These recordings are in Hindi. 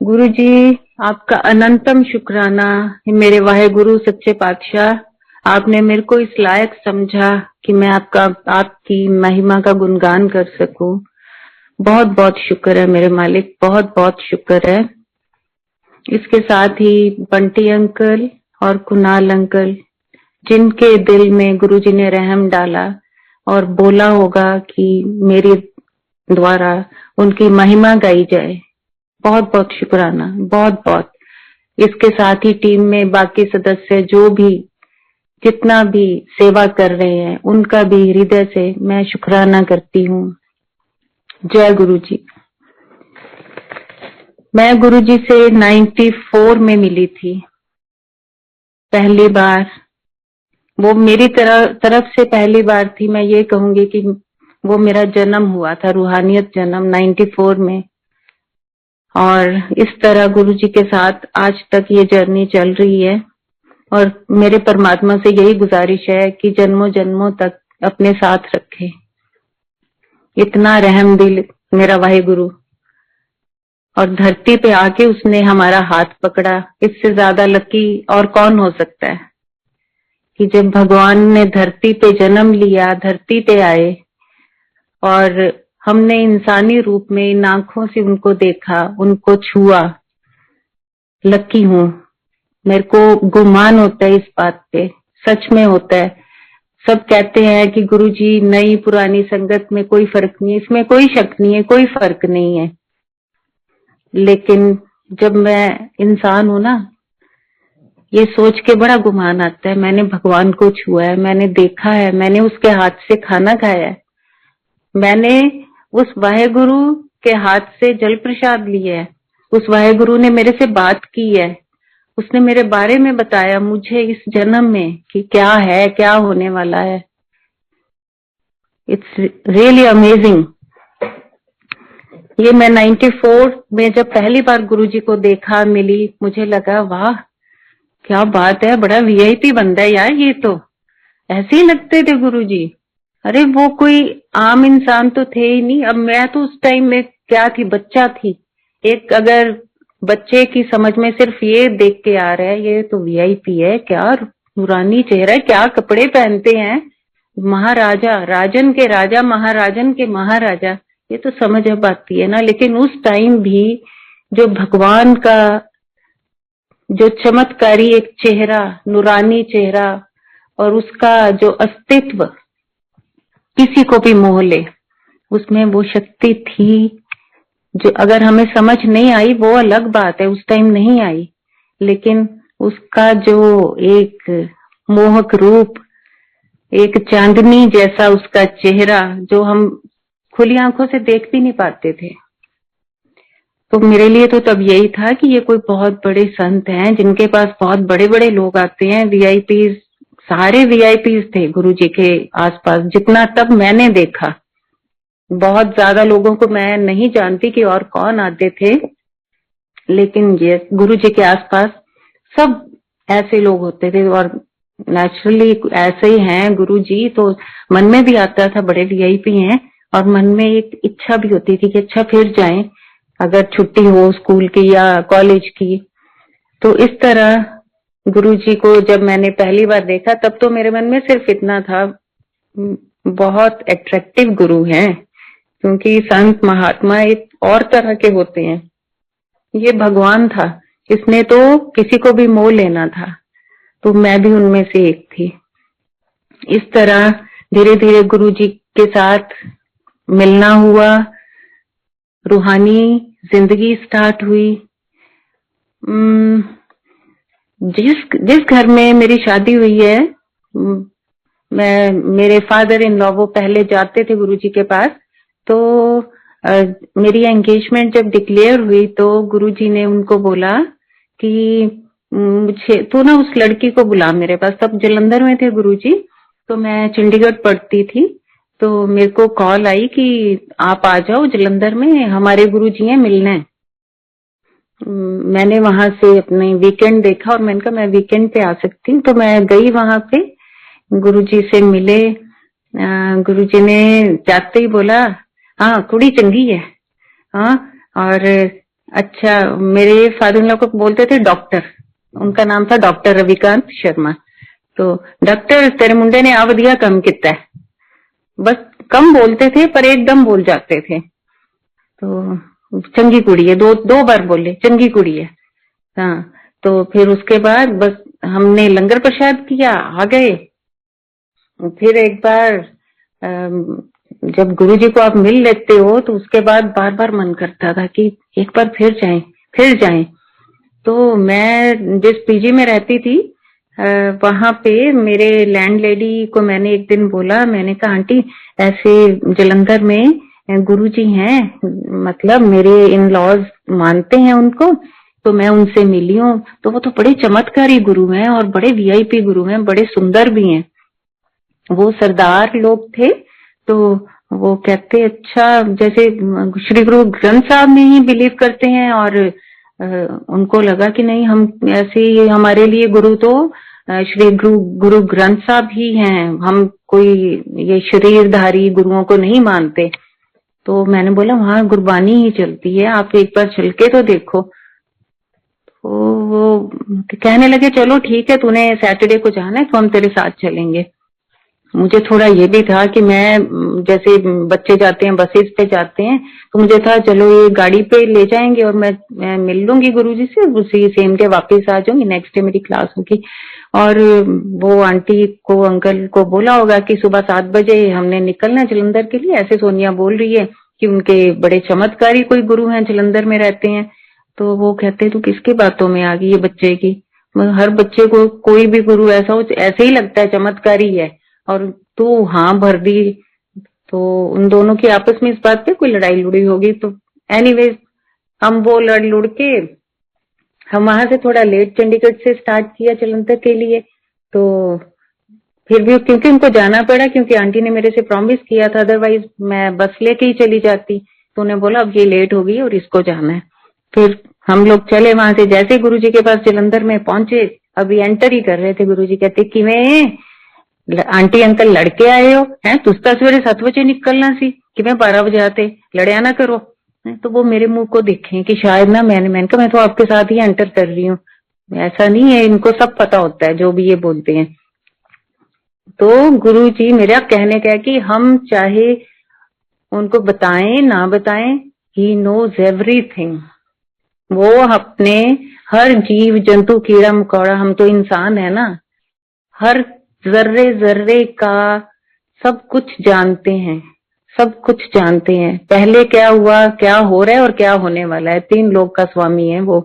गुरु जी, आपका अनंतम शुक्राना। मेरे वाहेगुरु सच्चे पातशाह, आपने मेरे को इस लायक समझा कि मैं आपकी महिमा का गुणगान कर सकूं। बहुत बहुत शुक्र है मेरे मालिक, बहुत बहुत शुक्र है। इसके साथ ही बंटी अंकल और कुणाल अंकल, जिनके दिल में गुरु जी ने रहम डाला और बोला होगा कि मेरे द्वारा उनकी महिमा गाई जाए, बहुत बहुत शुक्राना, बहुत बहुत। इसके साथ ही टीम में बाकी सदस्य जो भी जितना भी सेवा कर रहे हैं, उनका भी हृदय से मैं शुक्राना करती हूँ। जय गुरु जी। मैं गुरु जी से 94 में मिली थी पहली बार। वो मेरी तरफ से पहली बार थी। मैं ये कहूंगी कि वो मेरा जन्म हुआ था, रूहानियत जन्म 94 में। और इस तरह गुरु जी के साथ आज तक ये जर्नी चल रही है और मेरे परमात्मा से यही गुजारिश है कि जन्मों जन्मों तक अपने साथ रखे। इतना रहम दिल मेरा वाहे गुरु। और धरती पे आके उसने हमारा हाथ पकड़ा, इससे ज्यादा लकी और कौन हो सकता है कि जब भगवान ने धरती पे जन्म लिया, धरती पे आए और हमने इंसानी रूप में इन आंखों से उनको देखा, उनको छुआ। लकी हूं। मेरे को गुमान होता है इस बात पे, सच में होता है। सब कहते हैं कि गुरुजी नई पुरानी संगत में कोई फर्क नहीं है, इसमें कोई शक नहीं है, कोई फर्क नहीं है। लेकिन जब मैं इंसान हूं ना, ये सोच के बड़ा गुमान आता है, मैंने भगवान को छुआ है, मैंने देखा है, मैंने उसके हाथ से खाना खाया है, मैंने उस वाहेगुरु के हाथ से जल प्रसाद लिया है, उस वाहेगुरु ने मेरे से बात की है, उसने मेरे बारे में बताया मुझे इस जन्म में कि क्या है, क्या होने वाला है। It's really amazing. ये मैं 94 में जब पहली बार गुरुजी को देखा, मिली, मुझे लगा वाह क्या बात है, बड़ा वीआईपी बंदा है यार ये तो। ऐसे ही लगते थे गुरुजी। अरे वो कोई आम इंसान तो थे ही नहीं। अब मैं तो उस टाइम में क्या थी, बच्चा थी। एक अगर बच्चे की समझ में सिर्फ ये देख के आ रहा है ये तो वीआईपी है, क्या नूरानी चेहरा है, क्या कपड़े पहनते हैं, महाराजा, राजन के राजा, महाराजन के महाराजा, ये तो समझ अब आती है ना। लेकिन उस टाइम भी जो भगवान का जो चमत्कारी एक चेहरा, नूरानी चेहरा, और उसका जो अस्तित्व किसी को भी मोह ले, उसमें वो शक्ति थी जो अगर हमें समझ नहीं आई वो अलग बात है, उस टाइम नहीं आई, लेकिन उसका जो एक मोहक रूप, एक चांदनी जैसा उसका चेहरा जो हम खुली आंखों से देख भी नहीं पाते थे। तो मेरे लिए तो तब यही था कि ये कोई बहुत बड़े संत हैं जिनके पास बहुत बड़े बड़े लोग आते हैं, वीआईपीज, सारे वीआईपीज थे गुरुजी के आसपास, जितना तब मैंने देखा। बहुत ज्यादा लोगों को मैं नहीं जानती कि और कौन आते थे, लेकिन ये गुरुजी के आसपास सब ऐसे लोग होते थे और नेचुरली ऐसे ही हैं गुरुजी। तो मन में भी आता था बड़े वीआईपी हैं, और मन में एक इच्छा भी होती थी कि अच्छा फिर जाएं अगर छुट्टी हो स्कूल की या कॉलेज की। तो इस तरह गुरुजी को जब मैंने पहली बार देखा तब तो मेरे मन में सिर्फ इतना था, बहुत अट्रैक्टिव गुरु हैं, क्योंकि संत महात्मा एक और तरह के होते हैं। ये भगवान था, इसने तो किसी को भी मोह लेना था, तो मैं भी उनमें से एक थी। इस तरह धीरे धीरे गुरुजी के साथ मिलना हुआ, रूहानी जिंदगी स्टार्ट हुई। जिस घर में मेरी शादी हुई है, मेरे फादर इन लॉ वो पहले जाते थे गुरुजी के पास, तो मेरी एंगेजमेंट जब डिक्लेयर हुई तो गुरुजी ने उनको बोला कि मुझे तो ना उस लड़की को बुला मेरे पास। तब जलंधर में थे गुरुजी, तो मैं चंडीगढ़ पढ़ती थी, तो मेरे को कॉल आई कि आप आ जाओ जलंधर में, हमारे गुरुजी हैं, मिलना है। मैंने वहां से अपने वीकेंड देखा और मैंने कहा मैं वीकेंड पे आ सकती हूँ, तो मैं गई वहां पे, गुरुजी से मिले। गुरुजी ने जाते ही बोला हाँ कुड़ी चंगी है, हाँ, और अच्छा, मेरे फादर इन लॉ को बोलते थे डॉक्टर, उनका नाम था डॉक्टर रविकांत शर्मा। तो डॉक्टर तेरे मुंडे ने आ वधिया कम किता है, बस कम बोलते थे पर एकदम बोल जाते थे। तो चंगी कुड़ी है, दो दो बार बोले चंगी कुड़ी है। हाँ, तो फिर उसके बाद बस हमने लंगर प्रसाद किया, आ गए। फिर एक बार जब गुरुजी को आप मिल लेते हो तो उसके बाद बार बार मन करता था कि एक बार फिर जाएं। तो मैं जिस पीजी में रहती थी वहां पे मेरे लैंडलेडी को मैंने एक दिन बोला, मैंने कहा आंटी ऐसे जलंधर में गुरुजी हैं, मतलब मेरे इन लॉज मानते हैं उनको, तो मैं उनसे मिली हूँ। तो वो तो बड़े चमत्कारी गुरु हैं और बड़े वीआईपी गुरु हैं, बड़े सुंदर भी हैं। वो सरदार लोग थे। तो वो कहते अच्छा, जैसे श्री गुरु ग्रंथ साहब में ही बिलीव करते हैं, और उनको लगा कि नहीं, हम ऐसे ही हमारे लिए गुरु तो श्री गुरु गुरु ग्रंथ साहब ही हैं, हम कोई ये शरीरधारी गुरुओं को नहीं मानते। तो मैंने बोला वहां गुरबानी ही चलती है, आप एक बार चल के तो देखो। तो वो कहने लगे चलो ठीक है, तूने सैटरडे को जाना है तो हम तेरे साथ चलेंगे। मुझे थोड़ा ये भी था कि मैं जैसे बच्चे जाते हैं बसेस पे जाते हैं, तो मुझे था चलो ये गाड़ी पे ले जाएंगे और मैं मिल लूंगी गुरुजी से, उसी सेम डे वापस आ जाऊंगी, नेक्स्ट डे मेरी क्लास होगी। और वो आंटी को अंकल को बोला होगा कि सुबह 7 बजे हमने निकलना है जलंधर के लिए, ऐसे सोनिया बोल रही है कि उनके बड़े चमत्कारी कोई गुरु हैं, जलंधर में रहते हैं। तो वो कहते तू किसकी बातों में आ गई ये बच्चे की, हर बच्चे को कोई भी गुरु ऐसा हो ऐसे ही लगता है चमत्कारी है, और तू हाँ भर दी। तो उन दोनों की आपस में इस बात पे कोई लड़ाई लुड़ी होगी। तो एनीवेज हम वो लड़ लुड़ के हम वहां से थोड़ा लेट चंडीगढ़ से स्टार्ट किया जलंधर के लिए। तो फिर भी क्योंकि उनको जाना पड़ा, क्योंकि आंटी ने मेरे से प्रॉमिस किया था, अदरवाइज मैं बस लेके ही चली जाती। तो उन्हें बोला अब ये लेट होगी और इसको जाना है। फिर हम लोग चले वहां से, जैसे गुरुजी के पास जलंधर में पहुंचे, अभी एंटर ही कर रहे थे, गुरुजी कहते कि मैं आंटी अंकल लड़के आए हो हैं, तुस तो सवेरे 7 बजे निकलना सी कि मैं 12 बजे आते, लड़िया ना करो। तो वो मेरे मुंह को देखें कि शायद ना मैंने कहा मैं तो आपके साथ ही एंटर कर रही हूँ, ऐसा नहीं है, इनको सब पता होता है जो भी ये बोलते हैं। तो गुरु जी मेरा कहने का है कि हम चाहे उनको बताएं ना बताएं, ही नोज एवरीथिंग। वो अपने हर जीव जंतु कीड़ा मकोड़ा, हम तो इंसान है ना, हर जर्रे जर्रे का सब कुछ जानते हैं, सब कुछ जानते हैं, पहले क्या हुआ, क्या हो रहा है और क्या होने वाला है, 3 लोक का स्वामी है वो।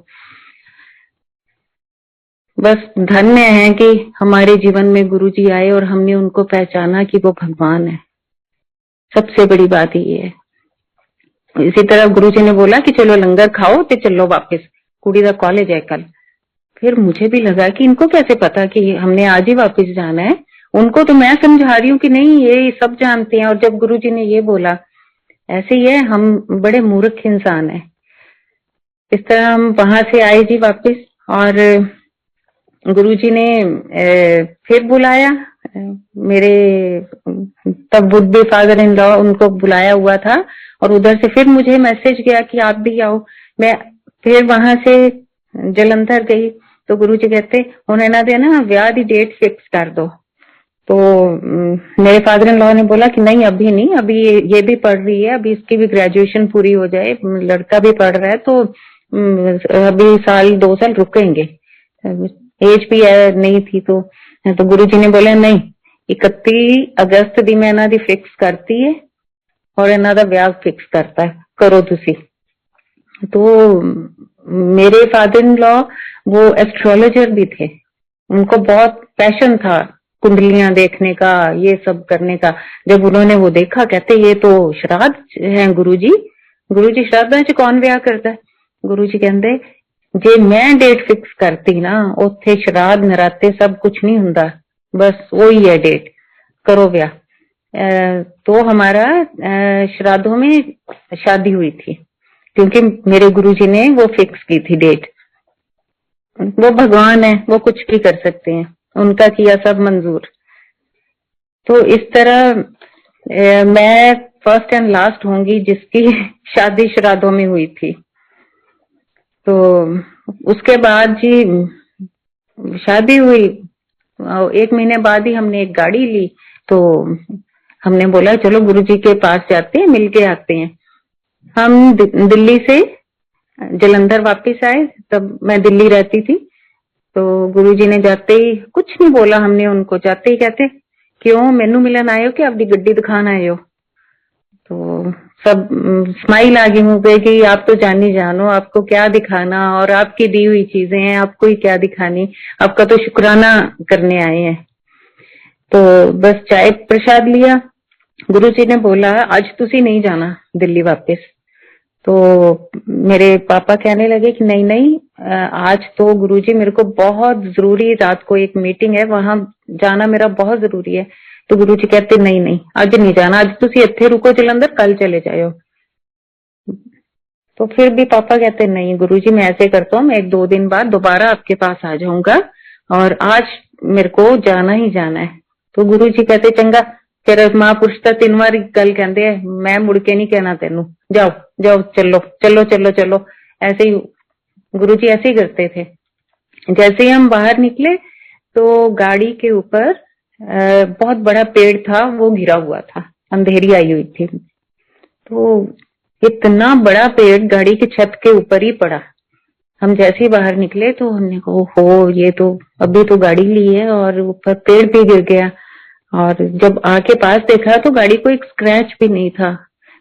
बस धन्य है कि हमारे जीवन में गुरुजी आए और हमने उनको पहचाना कि वो भगवान है, सबसे बड़ी बात ये है। इसी तरह गुरुजी ने बोला कि चलो लंगर खाओ ते चलो वापस, कुड़ी का कॉलेज है कल। फिर मुझे भी लगा कि इनको कैसे पता कि हमने आज ही वापस जाना है, उनको तो मैं समझा रही हूँ कि नहीं ये सब जानते हैं। और जब गुरुजी ने ये बोला, ऐसे ही है, हम बड़े मूर्ख इंसान हैं। इस तरह हम वहां से आए जी वापस, और गुरुजी ने फिर बुलाया मेरे, तब would be father in law, उनको बुलाया हुआ था, और उधर से फिर मुझे मैसेज गया कि आप भी आओ। मैं फिर वहां से जलंधर गई तो गुरुजी कहते उन्हें ना ब्याह की डेट फिक्स कर दो। तो मेरे फादर इन लॉ ने बोला कि नहीं अभी नहीं, अभी ये भी पढ़ रही है, अभी इसकी भी ग्रेजुएशन पूरी हो जाए, लड़का भी पढ़ रहा है, तो अभी 1-2 साल रुकेंगे, एज भी नहीं थी। तो गुरुजी ने बोले नहीं, 31 अगस्त दी मैं इन्हां दी फिक्स करती है और इन्हां दा ब्याह फिक्स करता है, करो तुसी। तो मेरे फादर इन लॉ वो एस्ट्रोलॉजर भी थे, उनको बहुत पैशन था कुंडलियां देखने का, ये सब करने का। जब उन्होंने वो देखा, कहते ये तो श्राद्ध है गुरुजी, गुरुजी श्राद्धां च कौन ब्याह करता है। गुरुजी कहते जे मैं डेट फिक्स करती ना, उत्थे श्राद्ध नराते सब कुछ नहीं हुंदा, बस वही है डेट, करो ब्याह। तो हमारा श्राद्धों में शादी हुई थी, क्योंकि मेरे गुरुजी ने वो फिक्स की थी डेट। वो भगवान है, वो कुछ भी कर सकते हैं, उनका किया सब मंजूर। तो इस तरह मैं फर्स्ट एंड लास्ट होंगी जिसकी शादी श्राद्धों में हुई थी। तो उसके बाद जी शादी हुई, 1 महीने बाद ही हमने एक गाड़ी ली। तो हमने बोला चलो गुरुजी के पास जाते हैं, मिलके आते हैं। हम दिल्ली से जलंधर वापस आए, तब मैं दिल्ली रहती थी। तो गुरुजी ने जाते ही कुछ नहीं बोला, हमने उनको जाते ही कहते क्यों मैनू मिलन आए हो कि अपनी गड्डी दिखान आए हो। तो सब स्माइल आ गई मुंह पे कि आप तो जानी जानो, आपको क्या दिखाना, और आपकी दी हुई चीजें हैं, आपको ही क्या दिखानी, आपका तो शुक्राना करने आए हैं। तो बस चाय प्रसाद लिया। गुरुजी ने बोला आज तुसी नहीं जाना दिल्ली वापस। तो मेरे पापा कहने लगे कि नहीं नहीं, आज तो गुरुजी मेरे को बहुत जरूरी, रात को एक मीटिंग है, वहां जाना मेरा बहुत जरूरी है। तो गुरुजी कहते नहीं नहीं आज नहीं जाना, आज तुसी इत्थे रुको जलंधर, कल चले जाओ। तो फिर भी पापा कहते नहीं गुरुजी मैं ऐसे करता हूँ, मैं 1-2 दिन बाद दोबारा आपके पास आ जाऊंगा और आज मेरे को जाना ही जाना है। तो गुरुजी कहते चंगा, फिर महापुरुष तो 3 बार गल कहते हैं, मैं मुड़ के नहीं कहना तेनू, जाओ जाओ चलो चलो चलो चलो। ऐसे ही गुरुजी ऐसे ही करते थे। जैसे ही हम बाहर निकले तो गाड़ी के ऊपर बहुत बड़ा पेड़ था, वो गिरा हुआ था, अंधेरी आई हुई थी। तो इतना बड़ा पेड़ गाड़ी की छत के ऊपर ही पड़ा। हम जैसे ही बाहर निकले तो हमने कहा हो ये तो अभी तो गाड़ी ली है और ऊपर पेड़ भी गिर गया। और जब आके पास देखा तो गाड़ी को एक स्क्रैच भी नहीं था,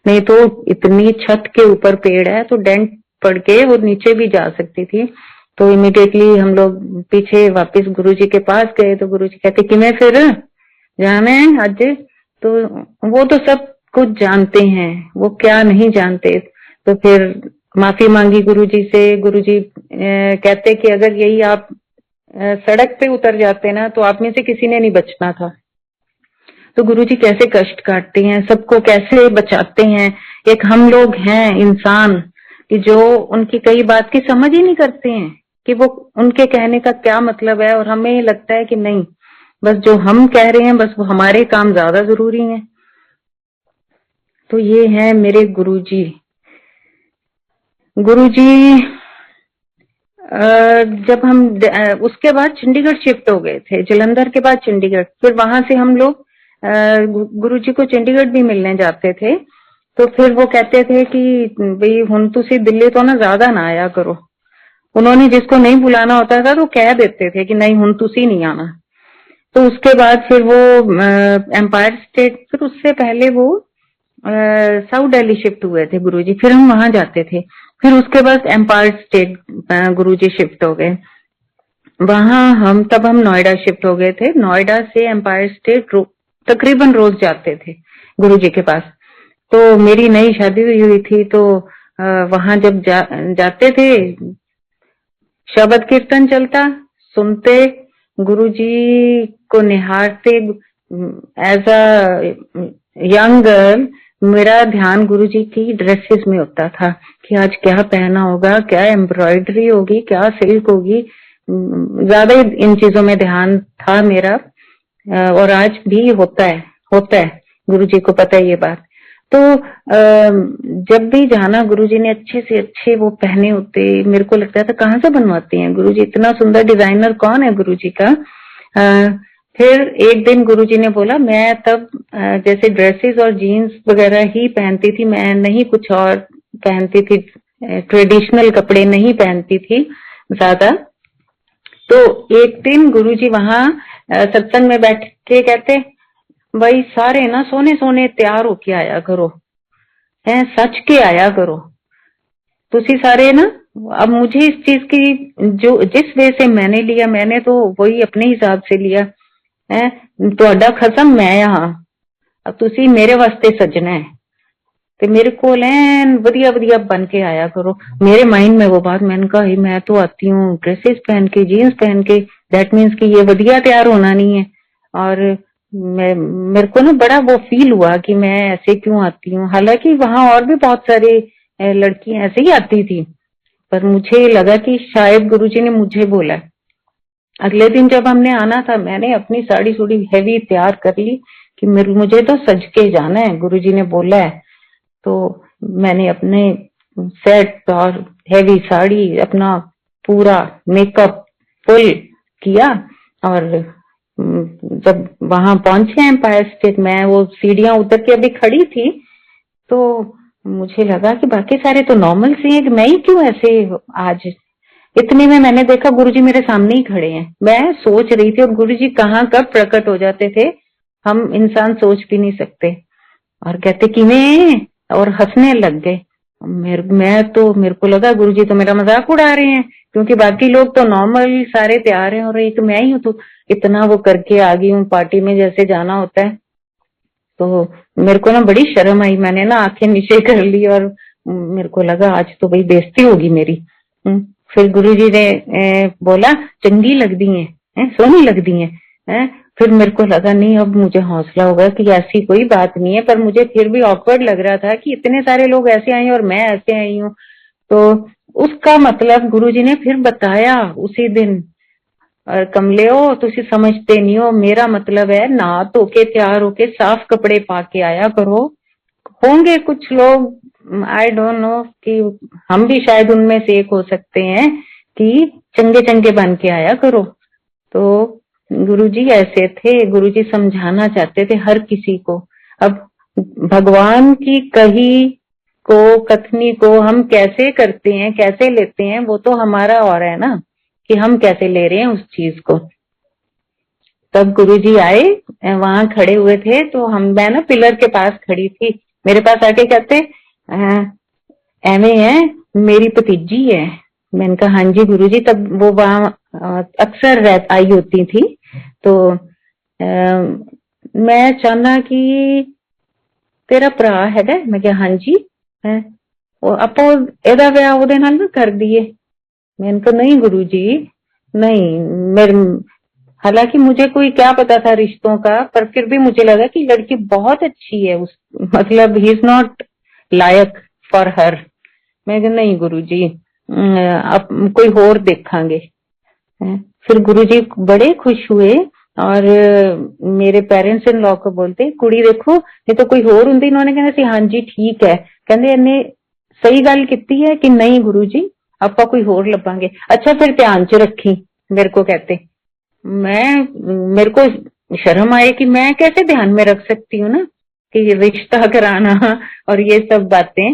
नहीं तो इतनी छत के ऊपर पेड़ है तो डेंट पड़ के वो नीचे भी जा सकती थी। तो इमिडिएटली हम लोग पीछे वापस गुरुजी के पास गए। तो गुरुजी कहते कि मैं फिर जाना है आज। तो वो तो सब कुछ जानते हैं, वो क्या नहीं जानते। तो फिर माफी मांगी गुरुजी से। गुरुजी कहते कि अगर यही आप सड़क पे उतर जाते ना तो आप में से किसी ने नहीं बचना था। तो गुरुजी कैसे कष्ट काटते हैं, सबको कैसे बचाते हैं। एक हम लोग हैं इंसान कि जो उनकी कई बात की समझ ही नहीं करते हैं कि वो उनके कहने का क्या मतलब है, और हमें लगता है कि नहीं बस जो हम कह रहे हैं बस वो हमारे काम ज्यादा जरूरी हैं। तो ये है मेरे गुरुजी। गुरुजी जब हम उसके बाद चंडीगढ़ शिफ्ट हो गए थे, जलंधर के बाद चंडीगढ़, फिर वहां से हम लोग गुरुजी को चंडीगढ़ भी मिलने जाते थे। तो फिर वो कहते थे कि भाई हुन तुसी दिल्ली तो ना ज्यादा ना आया करो। उन्होंने जिसको नहीं बुलाना होता था तो कह देते थे कि नहीं हुन तुसी नहीं आना। तो उसके बाद फिर वो एम्पायर स्टेट, फिर उससे पहले वो साउथ दिल्ली शिफ्ट हुए थे गुरुजी, फिर हम वहां जाते थे। फिर उसके बाद एम्पायर स्टेट गुरुजी शिफ्ट हो गए वहां। तब हम नोएडा शिफ्ट हो गए थे। नोएडा से एम्पायर स्टेट तकरीबन रोज जाते थे गुरुजी के पास। तो मेरी नई शादी हुई थी तो वहां जब जाते थे, शबद कीर्तन चलता, सुनते, गुरुजी को निहारते। एज अ यंग गर्ल मेरा ध्यान गुरुजी की ड्रेसेस में होता था कि आज क्या पहना होगा, क्या एम्ब्रॉयडरी होगी, क्या सिल्क होगी। ज्यादा इन चीजों में ध्यान था मेरा, और आज भी होता है गुरुजी को पता है ये बात। तो जब भी जाना गुरुजी ने अच्छे से अच्छे वो पहने होते, मेरे को लगता था कहाँ से बनवाते हैं गुरुजी, इतना सुंदर डिजाइनर कौन है गुरुजी का। फिर एक दिन गुरुजी ने बोला, मैं तब जैसे ड्रेसेस और जीन्स वगैरह ही पहनती थी, मैं नहीं कुछ और पहनती थी, ट्रेडिशनल कपड़े नहीं पहनती थी ज्यादा। तो एक दिन गुरुजी वहां सत्संग में बैठ के कहते, भाई सारे ना सोने सोने तैयार होके आया करो, है सच के आया करो तुसी सारे ना। अब मुझे इस चीज की जो जिस वे से मैंने लिया, मैंने तो वही अपने हिसाब से लिया है। ਤੁਹਾਡਾ खसम मैं यहाँ, अब तुसी मेरे वास्ते सजना है ते मेरे को लैन वधिया वधिया बन के आया करो। मेरे माइंड में वो बात, मैंने कहा मैं तो आती हूँ ड्रेसेस पहन के, जीन्स पहन के, दैट मीन्स कि ये वधिया तैयार होना नहीं है। और मेरे को ना बड़ा वो फील हुआ कि मैं ऐसे क्यों आती हूँ। हालांकि वहां और भी बहुत सारे लड़कियां ऐसे ही आती थी, पर मुझे लगा कि शायद गुरुजी ने मुझे बोला। अगले दिन जब हमने आना था, मैंने अपनी साड़ी सूड़ी हैवी तैयार कर ली कि मुझे तो सज के जाना है, गुरुजी ने बोला है। तो मैंने अपने सेट और हैवी साड़ी, अपना पूरा मेकअप फुल किया। और जब वहां पहुंचे एम्पायर स्टेट, मैं वो सीढ़ियां उतर के अभी खड़ी थी, तो मुझे लगा कि बाकी सारे तो नॉर्मल से हैं, कि मैं ही क्यों ऐसे आज। इतने में मैंने देखा गुरुजी मेरे सामने ही खड़े हैं। मैं सोच रही थी, और गुरुजी कहाँ कब प्रकट हो जाते थे हम इंसान सोच भी नहीं सकते। और कहते कि मैं, और हंसने लग गए। मेरे को लगा गुरुजी तो मेरा मजाक उड़ा रहे हैं, क्योंकि बाकी लोग तो नॉर्मल सारे तैयार हैं और एक मैं ही हूँ। तो इतना वो करके आ गई हूँ पार्टी में जैसे जाना होता है। तो मेरे को ना बड़ी शर्म आई, मैंने ना आंखें नीचे कर ली, और मेरे को लगा आज तो भाई बेइज्जती होगी मेरी। फिर गुरुजी ने बोला चंगी लगती है, सोनी लगती है। फिर मेरे को लगा नहीं, अब मुझे हौसला होगा कि ऐसी कोई बात नहीं है, पर मुझे फिर भी ऑकवर्ड लग रहा था कि इतने सारे लोग ऐसे आए और मैं ऐसे आई हूँ। तो उसका मतलब गुरुजी ने फिर बताया उसी दिन, और कमलेओ तुसी समझते नहीं हो, मेरा मतलब है नहा धो के तैयार होके साफ कपड़े पा के आया करो। होंगे कुछ लोग, आई डोंट नो, कि हम भी शायद उनमें से एक हो सकते हैं, कि चंगे चंगे बन के आया करो। तो गुरुजी ऐसे थे, गुरुजी समझाना चाहते थे हर किसी को। अब भगवान की कही को, कथनी को हम कैसे करते हैं, कैसे लेते हैं, वो तो हमारा और है ना, कि हम कैसे ले रहे हैं उस चीज को। तब गुरुजी आए, वहां खड़े हुए थे, तो मैं ना पिलर के पास खड़ी थी। मेरे पास आके कहते एवे है, मेरी भतीजी है। मैंने कहा हाँ जी गुरुजी। तब वो वहां अक्सर आई होती थी। तो मैं चाहना कि तेरा भरा है। मैं कहा हाँ जी है। आपो एदा ब्याह ओदे नाल ना कर दिए। मैंने कहा नहीं गुरुजी, नहीं। मेरे, हालांकि मुझे कोई क्या पता था रिश्तों का, पर फिर भी मुझे लगा कि लड़की बहुत अच्छी है, उस मतलब he is not like for her. मैं कहा नहीं गुरुजी, अब कोई और देखांगे। फिर गुरुजी बड़े खुश हुए, और मेरे पेरेंट्स इन लॉ को बोलते कुड़ी देखो, ये तो कोई और हुंदी। इन्होंने कहना सी हाँ जी ठीक है, कहते इन्हें सही गल की है कि नहीं गुरुजी आपा कोई और लभांगे। अच्छा फिर ध्यान च रखी, मेरे को कहते। मेरे को शर्म आए कि मैं कैसे ध्यान में रख सकती हूँ ना, कि ये रिश्ता कराना और ये सब बातें।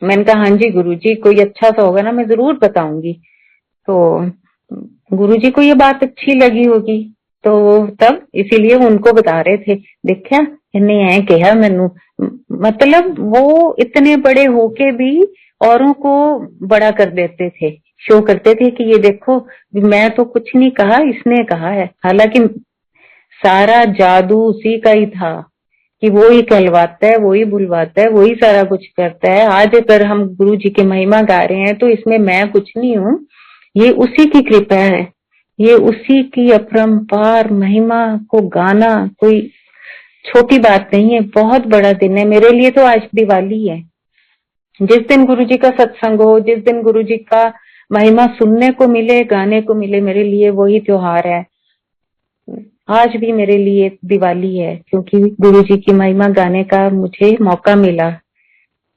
मैंने कहा हाँ जी गुरुजी, कोई अच्छा सा होगा ना मैं जरूर बताऊंगी। तो गुरुजी को ये बात अच्छी लगी होगी, तो तब इसीलिए उनको बता रहे थे, देखा इन्हें ऐ कहा मैनू। मतलब वो इतने बड़े होके भी औरों को बड़ा कर देते थे, शो करते थे कि ये देखो मैं तो कुछ नहीं कहा, इसने कहा है। हालांकि सारा जादू उसी का ही था, कि वो ही कहलवाता है, वो ही बुलवाता है, वो ही सारा कुछ करता है। आज अगर हम गुरु जी की महिमा गा रहे हैं तो इसमें मैं कुछ नहीं हूँ, ये उसी की कृपा है, ये उसी की अपरंपार महिमा को गाना कोई छोटी बात नहीं है, बहुत बड़ा दिन है। मेरे लिए तो आज दिवाली है। जिस दिन गुरु जी का सत्संग हो, जिस दिन गुरु जी का महिमा सुनने को मिले, गाने को मिले, मेरे लिए वही त्योहार है। आज भी मेरे लिए दिवाली है, क्योंकि गुरु जी की महिमा गाने का मुझे मौका मिला,